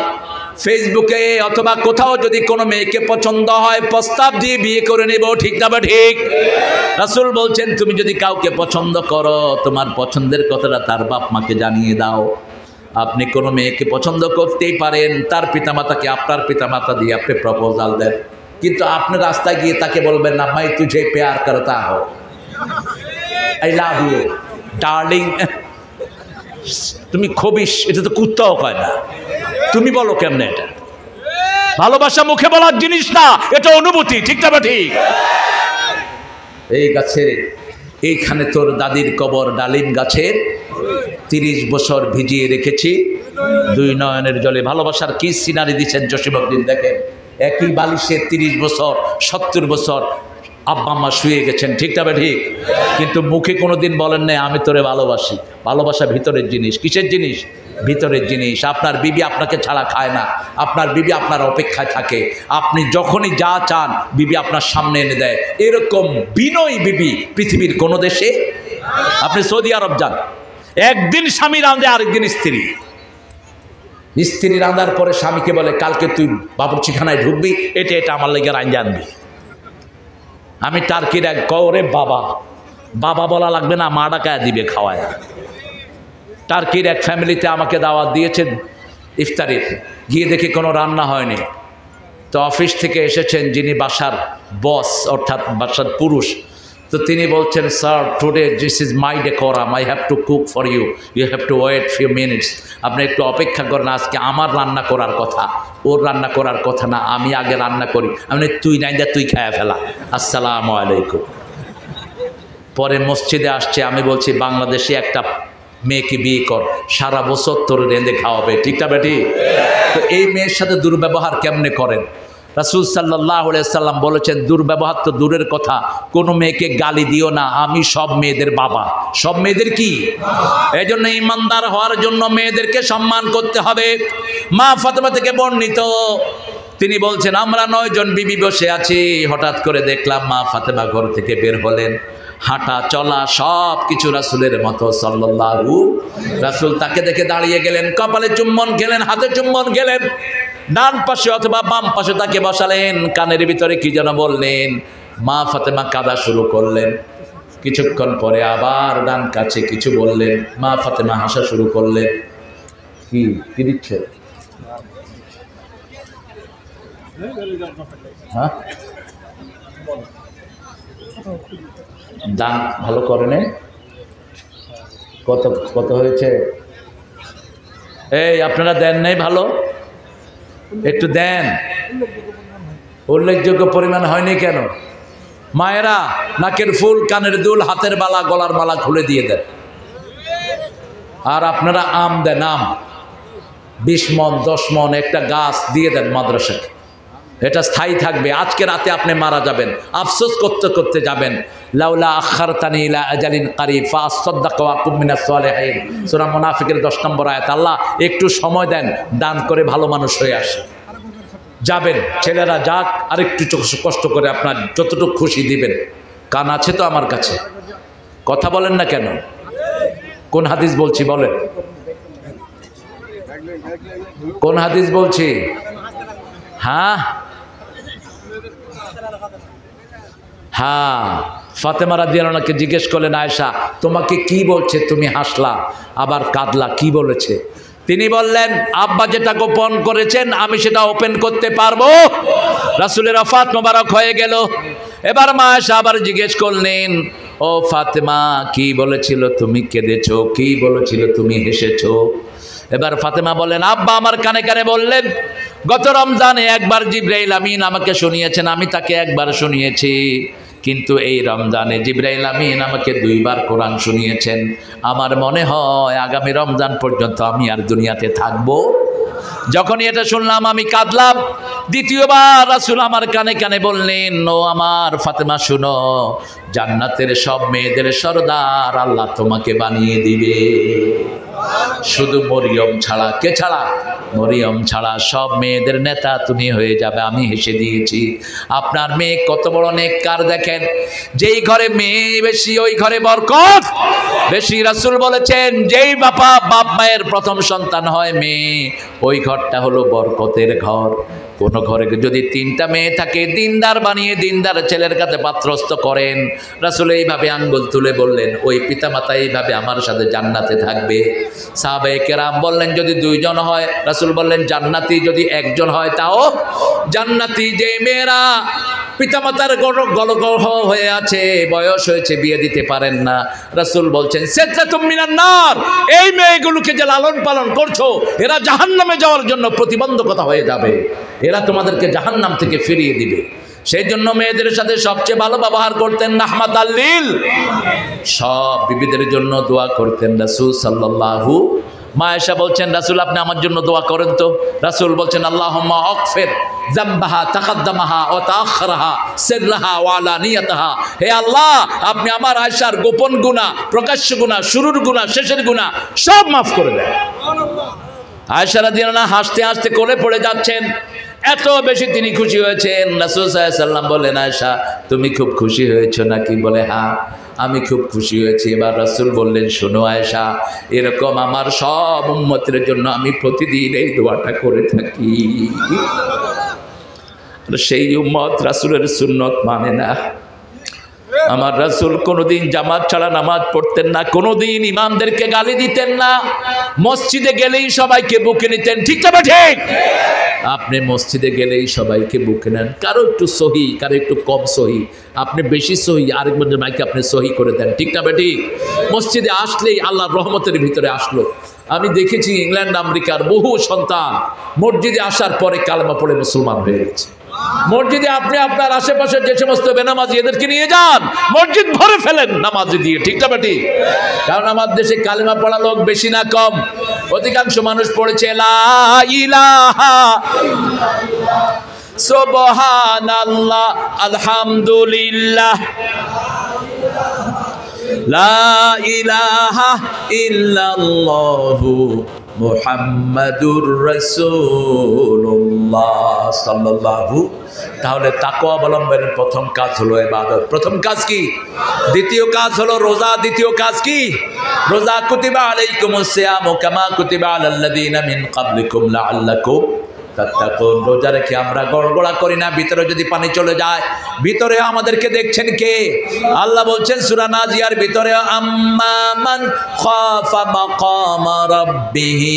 ফেসবুকে অথবা কোথাও যদি কোনো মেয়েকে পছন্দ হয় প্রস্তাব দিয়ে বিয়ে করে নেব, ঠিক না? ঠিক। রাসূল বলছেন তুমি যদি কাউকে পছন্দ করো তোমার পছন্দের কথাটা তার বাপ মাকে জানিয়ে দাও। আপনি কোনো মেয়েকে পছন্দ করতেই পারেন, তার পিতামাতাকে আপনার পিতামাতা দিয়ে আপনি প্রপোজাল দেন, কিন্তু আপনি রাস্তায় গিয়ে তাকে বলবেন না মাই তুঝে প্যার করতা হো, আই লাভ ইউ ডার্লিং। তুমি খবিস, এটা তো কুত্তাও কয় না। তুমি বলো কেমনে? এটা ভালোবাসা মুখে বলার জিনিস না, এটা অনুভূতি, ঠিক না? ঠিক। এই গাছের এইখানে তোর দাদির কবর, ডালিম গাছের 30 বছর ভিজিয়ে রেখেছি 2 নয়নের জলে। ভালোবাসার কি সিনারি দিচ্ছেন জসিমউদ্দিন, দেখেন একই বালিশে 30 বছর 70 বছর আব্বা আম্মা শুয়ে গেছেন, ঠিক না? ঠিক। কিন্তু মুখে কোনোদিন বলেন না আমি তোরে ভালোবাসি। ভালোবাসা ভিতরের জিনিস। কিসের জিনিস? ভিতরের জিনিস। আপনার বিবি আপনাকে ছাড়া খায় না, আপনার বিবি আপনার অপেক্ষায় থাকে। আপনি যখনই যা চান বিবি আপনার সামনে এনে দেয়। এরকম বিনয়ী বিবি পৃথিবীর কোনো দেশে। আপনি সৌদি আরব যান, একদিন স্বামী রাঁধে আরেকদিন স্ত্রী। স্ত্রী রাঁধার পরে স্বামীকে বলে কালকে তুই বাবুর্চিখানায় ঢুকবি, এটা এটা আমার লেগে রাঁধে আনবি। আমি টার্কির এক গৌরে বাবা, বাবা বলা লাগবে না, মা ডাকায় দিবে খাওয়ায়। টার্কির এক ফ্যামিলিতে আমাকে দাওয়াত দিয়েছেন ইফতারির, গিয়ে দেখি কোনো রান্না হয়নি। তো অফিস থেকে এসেছেন যিনি বাসার বস, অর্থাৎ বাসার পুরুষ। তো তিনি বলছেন sir today this is my decorum, I have to cook for you, you have to wait few minutes. আপনি একটু অপেক্ষা করেন, আজকে আমার রান্না করার কথা, ওর রান্না করার কথা না, আমি আগে রান্না করি। আমি তুই নাই যা, তুই খায়া ফেলা, আসসালামু আলাইকুম। পরে মসজিদে আসছে, আমি বলছি বাংলাদেশে একটা মেয়েকে বিয়ে কর, সারা বছর তোর রেঁধে খাওয়াবে, ঠিক না বেটি? তো এই মেয়ের সাথে দুর্ব্যবহার কেমনে করেন? রাসূল সাল্লাল্লাহু আলাইহি সাল্লাম বলেছেন, দুর্ব্যবহার তো দূরের কথা, কোনো মেয়েকে গালি দিও না, আমি সব মেয়েদের বাবা। সব মেয়েদের কি? এই জন্য ইমানদার হওয়ার জন্য মেয়েদেরকে সম্মান করতে হবে। মা ফাতেমা থেকে বর্ণিত, তিনি বলছেন, আমরা 9 জন বিবি বসে আছি, হঠাৎ করে দেখলাম মা ফাতেমা ঘর থেকে বের হলেন, হাঁটা চলা সব কিছু রাসূলের মতো সাল্লাল্লাহু। রাসূল তাকে দেখে দাঁড়িয়ে গেলেন, কপালে চুম্বন খেলেন, হাতে চুম্বন খেলেন, ডান পাশে অথবা বাম পাশে তাকে বসালেন, কানের ভিতরে কি যেন বললেন। মা ফাতেমা কাঁদা শুরু করলেন, কিছুক্ষণ পরে আবার ডান কাছে কিছু বললেন, মা ফাতেমা হাসা শুরু করলেন। কি কি দিচ্ছে? হ্যাঁ, দান ভালো করে নে। কত কত হয়েছে? এই আপনারা দেন নাই ভালো, একটু দেন। উল্লেখযোগ্য পরিমাণ হয়নি কেন? মায়েরা নাকের ফুল, কানের দুল, হাতের বালা, গলার মালা খুলে দিয়ে দেন। আর আপনারা আম দেন, আম 20 মণ 10 মণ একটা গাছ দিয়ে দেন মাদ্রাসাকে, এটা স্থায়ী থাকবে। আজকে রাতে আপনি মারা যাবেন, আফসোস করতে করতে যাবেন। লাউলা আখারতানি ইলা আজালিন কারিব ফাআসাদদাক ওয়া আকুম মিনাস সালিহিন, সূরা মুনাফিকের 10 নম্বর আয়াত। আল্লাহ একটু সময় দেন, দান করে ভালো মানুষ হয়ে আসে যাবেন। ছেলেরা যাক, আর একটু কষ্ট করে আপনার যতটুকু খুশি দিবেন। কান আছে তো আমার কাছে, কথা বলেন না কেন? কোন হাদিস বলছি বলেন, কোন হাদিস বলছি? হ্যাঁ হ্যাঁ, ফাতেমা রাদিয়াল্লাহু আনহাকে জিজ্ঞেস করলেন, আয়েশা তোমাকে কি বলছে, তুমি হাসলা আবার কাঁদলা, কি বলেছে? তিনি বললেন, আব্বা যেটা গোপন করেছেন আমি সেটা ওপেন করতে পারবো। রাসূলের ওফাত মোবারক হয়ে গেল। এবার মা আয়েশা আবার জিজ্ঞেস করলেন, ও ফাতেমা কি বলেছিল তুমি কেঁদেছো, কি বলেছিল তুমি হেসেছো? এবার ফাতেমা বলেন, আব্বা আমার কানে কানে বললেন, গত রমজানে একবার জিবরাইল আমিন আমাকে শুনিয়েছেন, আমি তাকে একবার শুনিয়েছি, কিন্তু এই রমজানে জিবরাইল আমিন আমাকে 2 বার কোরআন শুনিয়েছেন। আমার মনে হয় আগামী রমজান পর্যন্ত আমি আর দুনিয়াতে থাকবো। যখনই এটা শুনলাম আমি কাঁদলাম। দ্বিতীয়বার রাসূল আমার কানে কানে বললেন, ও আমার ফাতেমা শুনো, জান্নাতের সব মেয়েদের সরদার আল্লাহ তোমাকে বানিয়ে দিবে, শুধু মরিয়ম ছাড়া। কে ছাড়া? মরিয়ম ছাড়া সব মেয়েদের নেতা তুমি হয়ে যাবে। আমি হেসে দিয়েছি। আপনার মেয়ে কত বড় নেককার দেখেন, যেই ঘরে মেয়ে বেশি ওই ঘরে বরকত বেশি। রাসূল বলেছেন, যেই বাপ মায়ের প্রথম সন্তান হয় মেয়ে, ওই ঘরটা হলো বরকতের ঘর। কোনো ঘরে যদি 3টা মেয়ে থাকে, দিনদার বানিয়ে দিনদার ছেলের কাছে পাত্রস্থ করেন। রাসূল এইভাবে আঙ্গুল তুলে বললেন, ওই পিতামাতা এইভাবে আমার সাথে জান্নাতে থাকবে। সাহাবায়ে কেরাম বললেন, যদি 2 জন হয়? রাসূল বললেন, জান্নাতি যদি 1 জন হয় তাও জান্নাতি। যে মেয়েরা পিতামাতার গলগ্রহ হয়ে আছে, বয়স হয়েছে, বিয়ে দিতে পারেন না, রাসূল বলছেন, সিদরাতুম মিনান নার, এই মেয়েগুলোকে যে লালন পালন করছো এরা জাহান্নামে যাওয়ার জন্য প্রতিবন্ধকতা হয়ে যাবে, এরা তোমাদেরকে জাহান্নাম থেকে ফিরিয়ে দিবে। সেই জন্য মেয়েদের সাথে সবচেয়ে ভালো ব্যবহার করতেন রাহমাতাল লিল, সব বিবিদের জন্য দোয়া করতেন রাসূল সাল্লাল্লাহু। মা আয়েশা বলছেন, রাসূল আপনি আমার জন্য দোয়া করেন তো। রাসূল বলছেন, আল্লাহুম্মা আগফির যামবাহা তাকাদ্দামাহা ওয়া তাআখারাহা সিররাহা ওয়া আলানিয়াতাহা, হে আল্লাহ আপনি আমার আয়েশার গোপন গুনাহ, প্রকাশ্য গুনাহ, শুরুর গুনাহ, শেষের গুনাহ সব মাফ করে দেন। আয়েশা রাদিয়াল্লাহু আনহা হাসতে হাসতে কোলে পড়ে যাচ্ছেন, এত বেশি তিনি খুশি হয়েছেন। রাসূল সাল্লাল্লাহু আলাইহি সাল্লাম বললেন, আয়েশা তুমি খুব খুশি হয়েছো নাকি? বলে, হ্যাঁ আমি খুব খুশি হয়েছি। এবার রাসূল বললেন, শোনো আয়েশা, এরকম আমার সব উম্মতের জন্য আমি প্রতিদিন এই দোয়াটা করে থাকি। সেই উম্মত রাসূলের সুন্নত মানে না। আমার রাসূল কোনোদিন জামাত ছাড়া নামাজ পড়তেন না, কোনোদিন ইমামদেরকে গালি দিতেন না, মসজিদে গেলেই সবাইকে বুকে নিতেন। ঠিক না ঠিক? আপনি মসজিদে গেলেই সবাইকে বুকে নেন, কারো একটু সহি, কারো একটু কম সহি, আপনি বেশি সহি, আরেকজনের মাইকে আপনি সহি করে দেন। ঠিক না ঠিক? মসজিদে আসলেই আল্লাহর রহমতের ভিতরে আসলো। আমি দেখেছি ইংল্যান্ড আমেরিকার বহু সন্তান মসজিদে আসার পরে কালেমা পড়ে মুসলমান হয়ে গেছে। মসজিদে আপনি আপনার আশেপাশে যে সমস্ত বেনামাজি এদেরকে নিয়ে যান, মসজিদ ভরে ফেলেন নামাজি দিয়ে, ঠিক না বেটি? কারণ আমার দেশে কালেমা পড়া লোক বেশি না কম? অধিকাংশ মানুষ পড়েছে লা ইলাহা সুবহানাল্লাহ আলহামদুলিল্লাহ লা ইলাহা ইল্লাল্লাহু মুহাম্মাদুর রাসূলুল্লাহ সাল্লাল্লাহু। তাহলে তাকওয়া অবলম্বনের প্রথম কাজ হলো ইবাদত। প্রথম কাজ কি? দ্বিতীয় কাজ হলো রোজা। দ্বিতীয় কাজ কি? রোজা। কুতিবা আলাইকুমুস সিয়ামু কামা কুতিবা আলাল্লাযীনা মিন ক্বাবলিকুম লাআল্লাকুম তাত্তাকুন। রোজা রেখে আমরা গড়গড়া করি না, ভিতরে যদি পানি চলে যায়, ভিতরে আমাদেরকে দেখছেন কে? আল্লাহ বলছেন সূরা নাজিয়ার ভিতরে, আম্মা মান খাফা মাকামা রাব্বিহি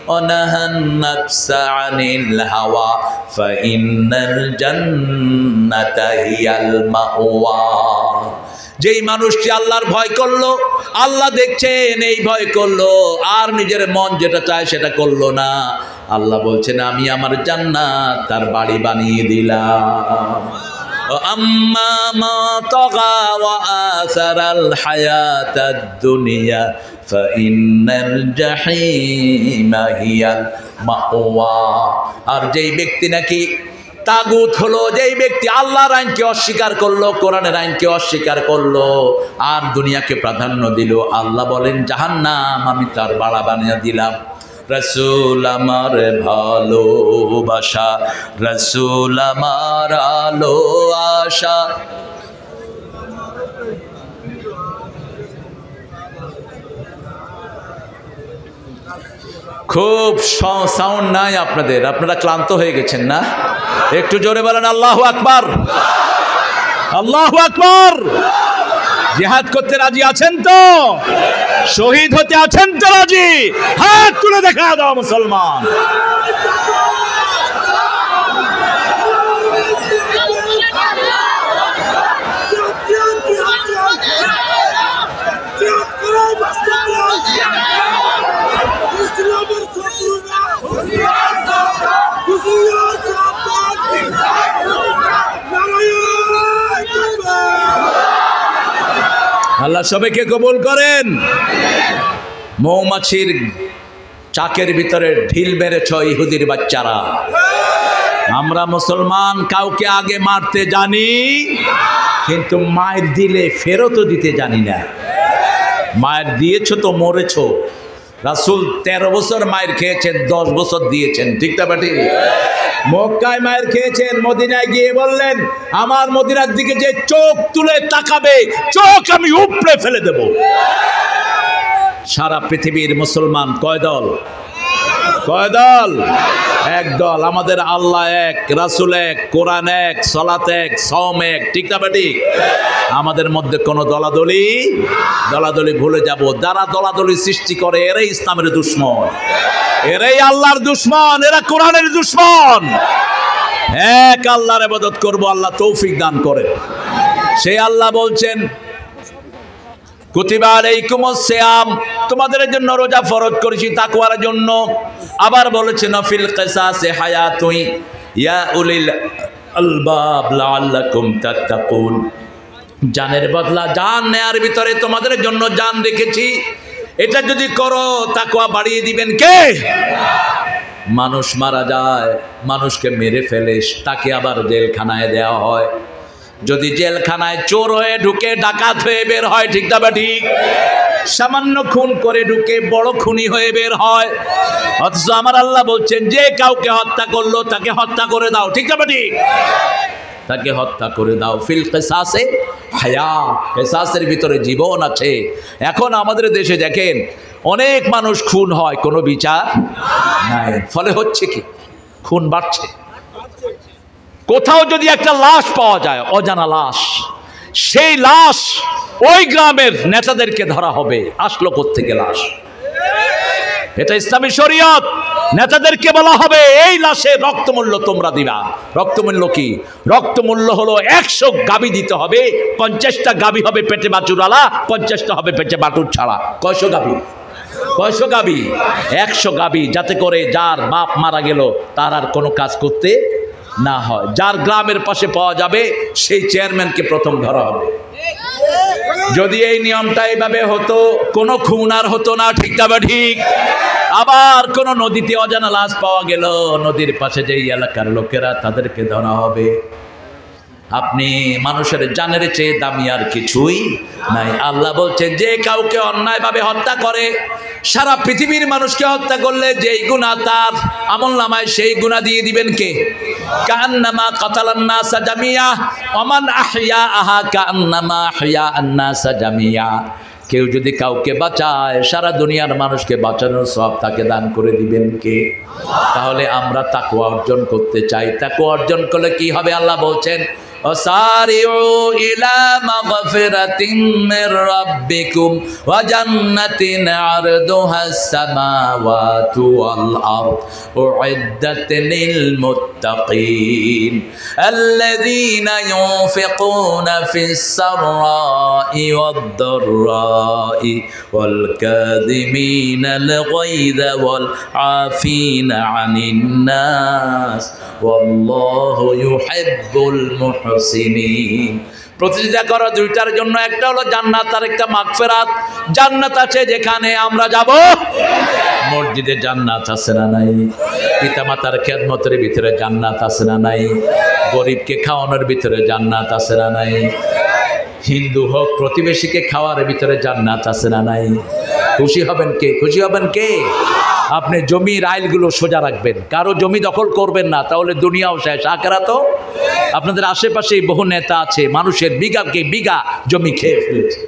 ওয়া নাহান নাফসা আনিল হাওয়া ফাইন্নাল জান্নাতা হিয়াল মাওয়া। যেই মানুষটি আল্লাহর ভয় করলো, আল্লাহ দেখছেন এই ভয় করলো, আর নিজের মন যেটা চায় সেটা করলো না, আল্লাহ বলছেন আমি আমার জান্নাত তার বাড়ি বানিয়ে দিলাম। আম্মা মা তাগা ওয়া আসারাল হায়াতাদ দুনিয়া ফাইন্নাল জাহিমা হিয়াল মাওয়া। আর যেই ব্যক্তি নাকি তাগুত হলো, যেই ব্যক্তি আল্লাহর আইনকে অস্বীকার করলো, কোরআনের আইনকে অস্বীকার করলো, আর দুনিয়াকে প্রাধান্য দিল, আল্লাহ বলেন জাহান্নাম আমি তার বাড়া বানিয়ে দিলাম। রসুল আমার ভালোবাসা, রসুল আমার আলো আশা। খুব সাউন্ড নাই আপনাদের, আপনারা ক্লান্ত হয়ে গেছেন না? একটু জোরে বলেন আল্লাহু আকবার, আল্লাহু আকবার। জিহাদ করতে রাজি আছেন তো? শহীদ হতে আছেন তো রাজি? হাত তুলে দেখা দাও মুসলমান। আল্লাহ সবাইকে কবুল করেন। মৌমাছির চাকের ভিতরে ঢিল মেরেছ ইহুদির বাচ্চারা। আমরা মুসলমান কাউকে আগে মারতে জানি, কিন্তু মায়ের দিলে ফেরতও দিতে জানি না। মায়ের দিয়েছ তো মরেছ। রাসূল 13 বছর মায়ের খেয়েছেন, 10 বছর দিয়েছেন, ঠিক না বেটি? মক্কায় মায়ের খেয়েছেন, মদিনায় গিয়ে বললেন আমার মদিনার দিকে যে চোখ তুলে তাকাবে চোখ আমি উপড়ে ফেলে দেব। সারা পৃথিবীর মুসলমান কয় দল? কয় দল? এক দল। আমাদের আল্লাহ এক, রাসূল এক, কোরআন এক, সালাত এক, সওম এক, ঠিক না বেটি? আমাদের মধ্যে কোনো দলাদলি ভুলে যাব। যারা দলাদলি সৃষ্টি করে এরাই ইসলামের দুশমন, এরাই আল্লাহর দুশমন, এরা কোরআনের দুশমন। এক আল্লাহর ইবাদত করব, আল্লাহ তৌফিক দান করেন। সেই আল্লাহ বলছেন কুতিবা আলাইকুমুস সিয়াম, তোমাদের জন্য রোজা ফরজ করেছি তাকওয়ার জন্য। আবার বলেছেন ফিল কিসাসি হায়াতুন ইয়া উলিল আলবাব লাআল্লাকুম তাত্তাকুন। জানের বদলা জান নেয়ার ভিতরে তোমাদের জন্য জান রেখেছি, এটা যদি করো তাকওয়া বাড়িয়ে দিবেন কে? মানুষ মারা যায়, মানুষকে মেরে ফেলে, তাকে আবার জেলখানায় দেওয়া হয়। যদি জেলখানায় চোর হয়ে ঢুকে, ডাকাত হয়ে বের হয়, ঠিক না ঠিক? সামান্য খুন করে ঢুকে বড় খুনি হয়ে বের হয়। অথচ আমার আল্লাহ বলছেন যে কাউকে হত্যা করলো তাকে হত্যা করে দাও, ঠিক না ঠিক? তাকে হত্যা করে দাও। ফিল কিসাসে হায়াত, কিসাসের ভিতরে জীবন আছে। এখন আমাদের দেশে দেখেন অনেক মানুষ খুন হয়, কোনো বিচার নাই। ফলে হচ্ছে কি? খুন বাড়ছে। কোথাও যদি একটা লাশ পাওয়া যায়, অজানা লাশ, সেই লাশ ওই গ্রামের নেতাদেরকে ধরা হবে। আসলো কোত্থেকে লাশ? এটা ইসলামী শরীয়ত। নেতাদেরকে বলা হবে এই লাশের রক্তমূল্য তোমরা দিবা। রক্তমূল্য কি? রক্তমূল্য হলো 100 গাবি দিতে হবে। 50টা গাবি হবে পেটে বাছুরালা, 50টা হবে পেটে বাটুর ছাড়া। কয়শো গাবি? 100 গাবি, যাতে করে যার বাপ মারা গেল তার আর কোনো কাজ করতে না হয়। যার গ্রামের পাশে পাওয়া যাবে সেই চেয়ারম্যানকে প্রথম ধরা হবে। যদি এই নিয়মটা এইভাবে হতো, কোনো খুন আর হতো না, ঠিক তবে ঠিক। আবার কোন নদীতে অজানা লাশ পাওয়া গেল, নদীর পাশে যেই এলাকার লোকেরা, তাদেরকে ধরা হবে। আপনি মানুষের জানের চেয়ে দামি আর কিছুই নাই। আল্লাহ বলছেন, যে কাউকে অন্যায়ভাবে হত্যা করে, সারা পৃথিবীর মানুষকে হত্যা করলে যেই গুনাহ তার আমলনামায়, সেই গুনাহ দিয়ে দিবেন কে? কান্নামা কাতালান নাসা জামিয়া ওমান আহইয়াহা কান্নামা আহইয়ান নাসা জামিয়া। কেউ যদি কাউকে বাঁচায়, সারা দুনিয়ার মানুষকে বাঁচানোর সওয়াব তাকে দান করে দিবেন কে? তাহলে আমরা তাকওয়া অর্জন করতে চাই। তাকওয়া অর্জন করলে কি হবে? আল্লাহ বলছেন, وسارعوا إلى مغفرة من ربكم وجنة عرضها السماوات والأرض أعدت للمتقين الذين ينفقون في السراء والضراء والكاظمين الغيظ والعافين عن الناس والله يحب المحسنين। প্রতিযোগিতা করো দুইটার জন্য, একটা হলো জান্নাত আর একটা মাগফিরাত। জান্নাত আছে যেখানে আমরা যাব, মসজিদে জান্নাত আছে না নাই? পিতামাতার খেদমতের ভিতরে জান্নাত আছে না নাই? গরিবকে খাওয়ানোর ভিতরে জান্নাত আছে না নাই? হিন্দু হোক প্রতিবেশীকে খাওয়ার ভিতরে জান্নাত আছে না নাই? খুশি হবেন কে? খুশি হবেন কে? আপনি জমির আইলগুলো সোজা রাখবেন, কারো জমি দখল করবেন না, তাহলে দুনিয়াও শেষ, আখিরাতও। আপনাদের আশেপাশে বহু নেতা আছে, মানুষের বিঘাকে বিঘা জমি খেয়ে ফেলেছে।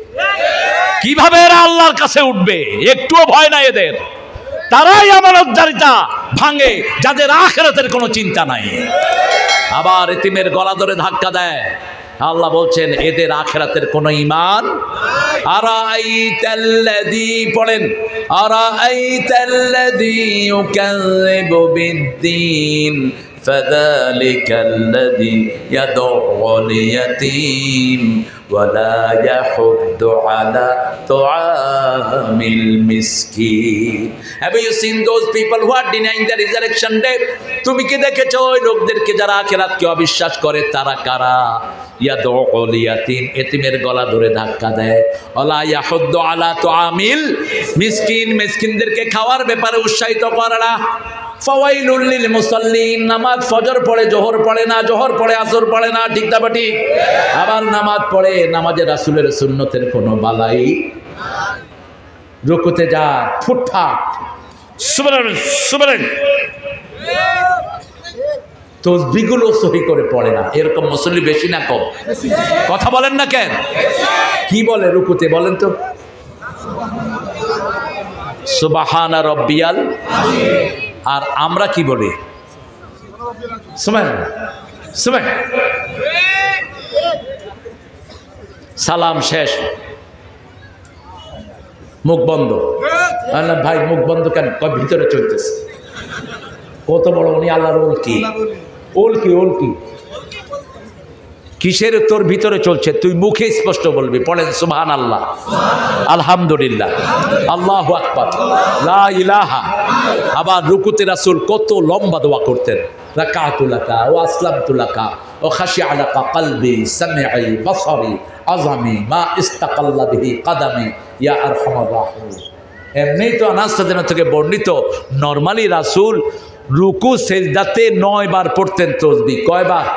কিভাবে এরা আল্লাহর কাছে উঠবে? একটুও ভয় নাই এদের। তারাই আমানতদারিতা ভাঙে যাদের আখিরাতের কোনো চিন্তা নাই। আবার এতিমের গলা ধরে ধাক্কা দেয়। আল্লাহ বলছেন, এদের আখিরাতের কোনো ঈমান। আরাআইতাল্লাযী, পড়েন, আরাআইতাল্লাযী ইউকাযযিবু বিদ্দীন ফাযালিকাল্লাযী ইয়াদউল ইয়াতীম ওয়ালা ইয়াহুদ্দু আলা তুআমিল মিসকিন। Have you seen those people who are denying the resurrection day? তুমি কি দেখেছো ওই লোকদেরকে যারা আখিরাতকে অবিশ্বাস করে? তারা কারা? ইয়াদউল ইয়াতীম, এতিমের গলা ধরে ধাক্কা দেয়। ওয়ালা ইয়াহুদ্দু আলা তুআমিল মিসকিন, মিসকিনদেরকে খাওয়ার ব্যাপারে উৎসাহিত করে না। ফাওয়াইলুল লিল মুসাল্লিন, নামাজ ফজর পড়ে, জোহর পড়ে না, জোহর পড়ে আসর পড়ে না, ঠিক না ঠিক? আবার নামাজ পড়ে, নামাজে রাসূলের সুন্নতের কোনো বালাই। রুকুতে যায় ফুটফাট, সুবহানাল্লাহ সুবহানাল্লাহ, তাসবিহগুলো সহি করে পড়ে না। এরকম মুসল্লি বেশি না কম? কথা বলেন না কেন? কি বলে রুকুতে বলেন তো? সুবহানা রাব্বিয়াল আযীম। আর আমরা কি বলি? সুবহানাল্লাহ সুবহানাল্লাহ। সালাম শেষ, মুখ বন্ধ। ভাই মুখ বন্ধ কেন? ভিতরে চলতেছে। কত বড় উনি আল্লাহর ওল কি? ওল কি? ওল কি? কিসের তোর ভিতরে চলছে? তুই মুখে স্পষ্ট বলবি। পড়েন সুবহানাল্লাহ, আলহামদুলিল্লাহ, আল্লাহু আকবার, লা ইলাহা। আবার রুকুতে রাসূল কত লম্বা দোয়া করতেন। রাকাতু লাকা ওয়া আসলামতু লাকা ওয়া খাশিআ লাকা কলবি সামঈ বসরি আযামি মা ইস্তাকাল্লা বিহি কদমি ইয়া আরহামার রাহিমিন। এমনি তো আনাস রাদিয়াল্লাহু থেকে বর্ণিত, নরমালি রাসূল রুকু সেজদাতে 9 বার পড়তেন তাসবিহ। কয়বার?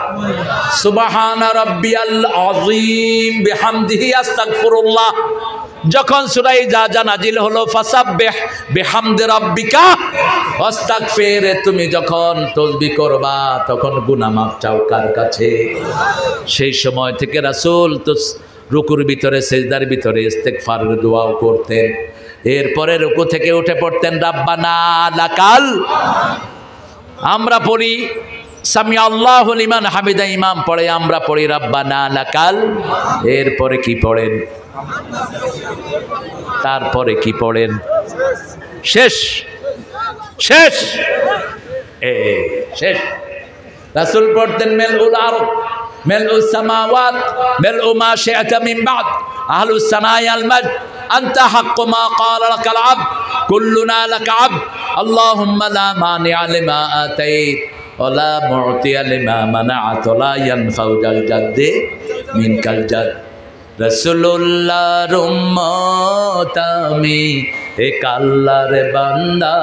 সুবহানা রাব্বিয়াল আযীম বিহামদিহি আস্তাগফিরুল্লাহ। যখন সূরা ইজা নাজিল হলো, ফাসাব্বিহ বিহামদি রাব্বিকা ওয়াস্তাগফির, তুমি যখন তাসবিহ করবা তখন গুনাহ মাফ চাও কার কাছে? সেই সময় থেকে রাসূল তো রুকুর ভিতরে, সেজদার ভিতরে ইস্তেগফারের দোয়াও করতেন। এরপরে রুকু থেকে উঠে পড়তেন রাব্বানা লাকাল। আমরা পড়ি সামি আল্লাহু লিমান হামিদা, ইমাম পড়ে, আমরা পড়ি রাব্বানা লাকাল। এরপরে কি পড়েন? তারপরে কি পড়েন? শেষ শেষ শেষ। রাসূল পড়তেন মেলউল আরদ মেলউস সামাওয়াত মেলউ মা শি'তা মিন বাদ আহলুস সানাই আল মাjd আনতা হাক্কু মা ক্বালা লাকাল আবদ কুল্লুনা লাকা আবদ আল্লাহুম্মা লা মানি'a লিমা আতাইত ওয়ালা মু'তিয়া লিমা মানা'ত ওয়ালা ইয়ানফাউ জাল জাদ্দি মিনকাল জাদ। রাসূলুল্লাহর উম্মত আমি, এক আল্লাহর বান্দা,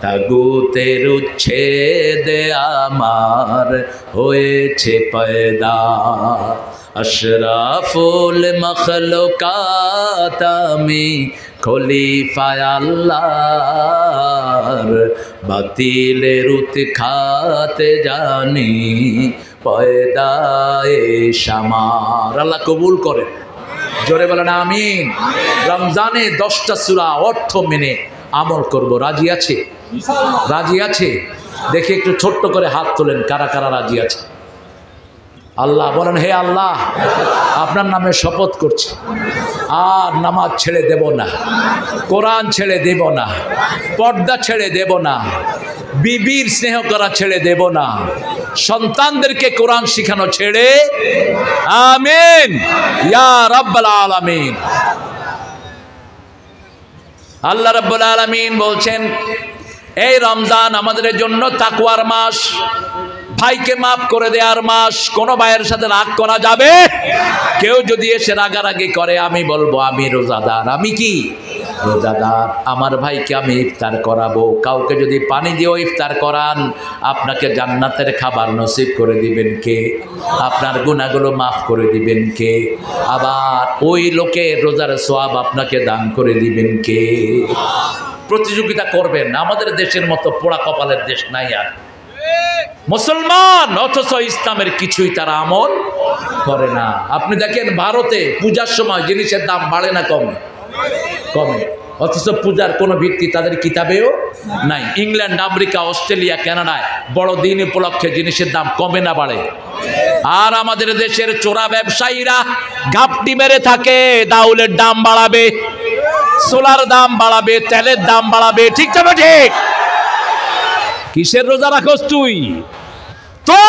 তাগুতের উচ্ছেদে আমার হয়েছে পয়দা। আশরাফুল মখলুকাত আমি, খলিফায়ে আল্লাহর, বাতিলের উৎখাতে জানি পয়দায়ে শামার। আল্লাহ কবুল করে, জোরে বলেন আমিন। রমজানে 10টা সূরা অর্থ মেনে আমল করব, রাজি আছে? রাজি আছে? দেখি একটু ছোট্ট করে হাত তোলেন, কারা কারা রাজি আছে? আল্লাহ বলেন, হে আল্লাহ, আপনার নামে শপথ করছি, আর নামাজ ছেড়ে দেব না, কোরআন ছেড়ে দেব না, পর্দা ছেড়ে দেব না, বিবির স্নেহ করা ছেড়ে দেব না, সন্তানদেরকে কোরআন শিখানো ছেড়ে। আমিন ইয়া রাব্বাল আলামিন। আল্লাহ রাব্বুল আলামিন বলছেন, এই রমজান আমাদের জন্য তাকওয়ার মাস, ভাইকে মাফ করে দেওয়ার মাস। কোন ভাইয়ের সাথে রাগ করা যাবে? কেউ যদি এসে রাগারাগি করে, আমি বলবো আমি রোজাদার। আমি কি রোজাদার? আমার ভাইকে আমি ইফতার করাবো। কাউকে যদি পানি দিয়েও ইফতার করান, আপনাকে জান্নাতের খাবার নসিব করে দিবেন কে? আপনার গুনাহগুলো মাফ করে দিবেন কে? আবার ওই লোকের রোজার সওয়াব আপনাকে দান করে দিবেন কে? প্রতিযোগিতা করবেন। আমাদের দেশের মতো পোড়া কপালের দেশ নাই আর। মুসলমান অথচ ইসলামের কিছুই তারা আমল করে না। আপনি দেখেন ভারতে পূজার সময় জিনিসের দাম বাড়ে না কমে? কমে। অথচ পূজার কোনো ভিত্তি তাদের কিতাবেও নাই। ইংল্যান্ড, আমেরিকা, অস্ট্রেলিয়া, কানাডায় বড় দিন উপলক্ষে জিনিসের দাম কমে না বাড়ে? আর আমাদের দেশের চোরা ব্যবসায়ীরা ঘাপটি মেরে থাকে, দাউলের দাম বাড়াবে, সোলার দাম বাড়াবে, তেলের দাম বাড়াবে। ঠিক তবে ঠিক? কিসের রোজা রাখোস তুই? তো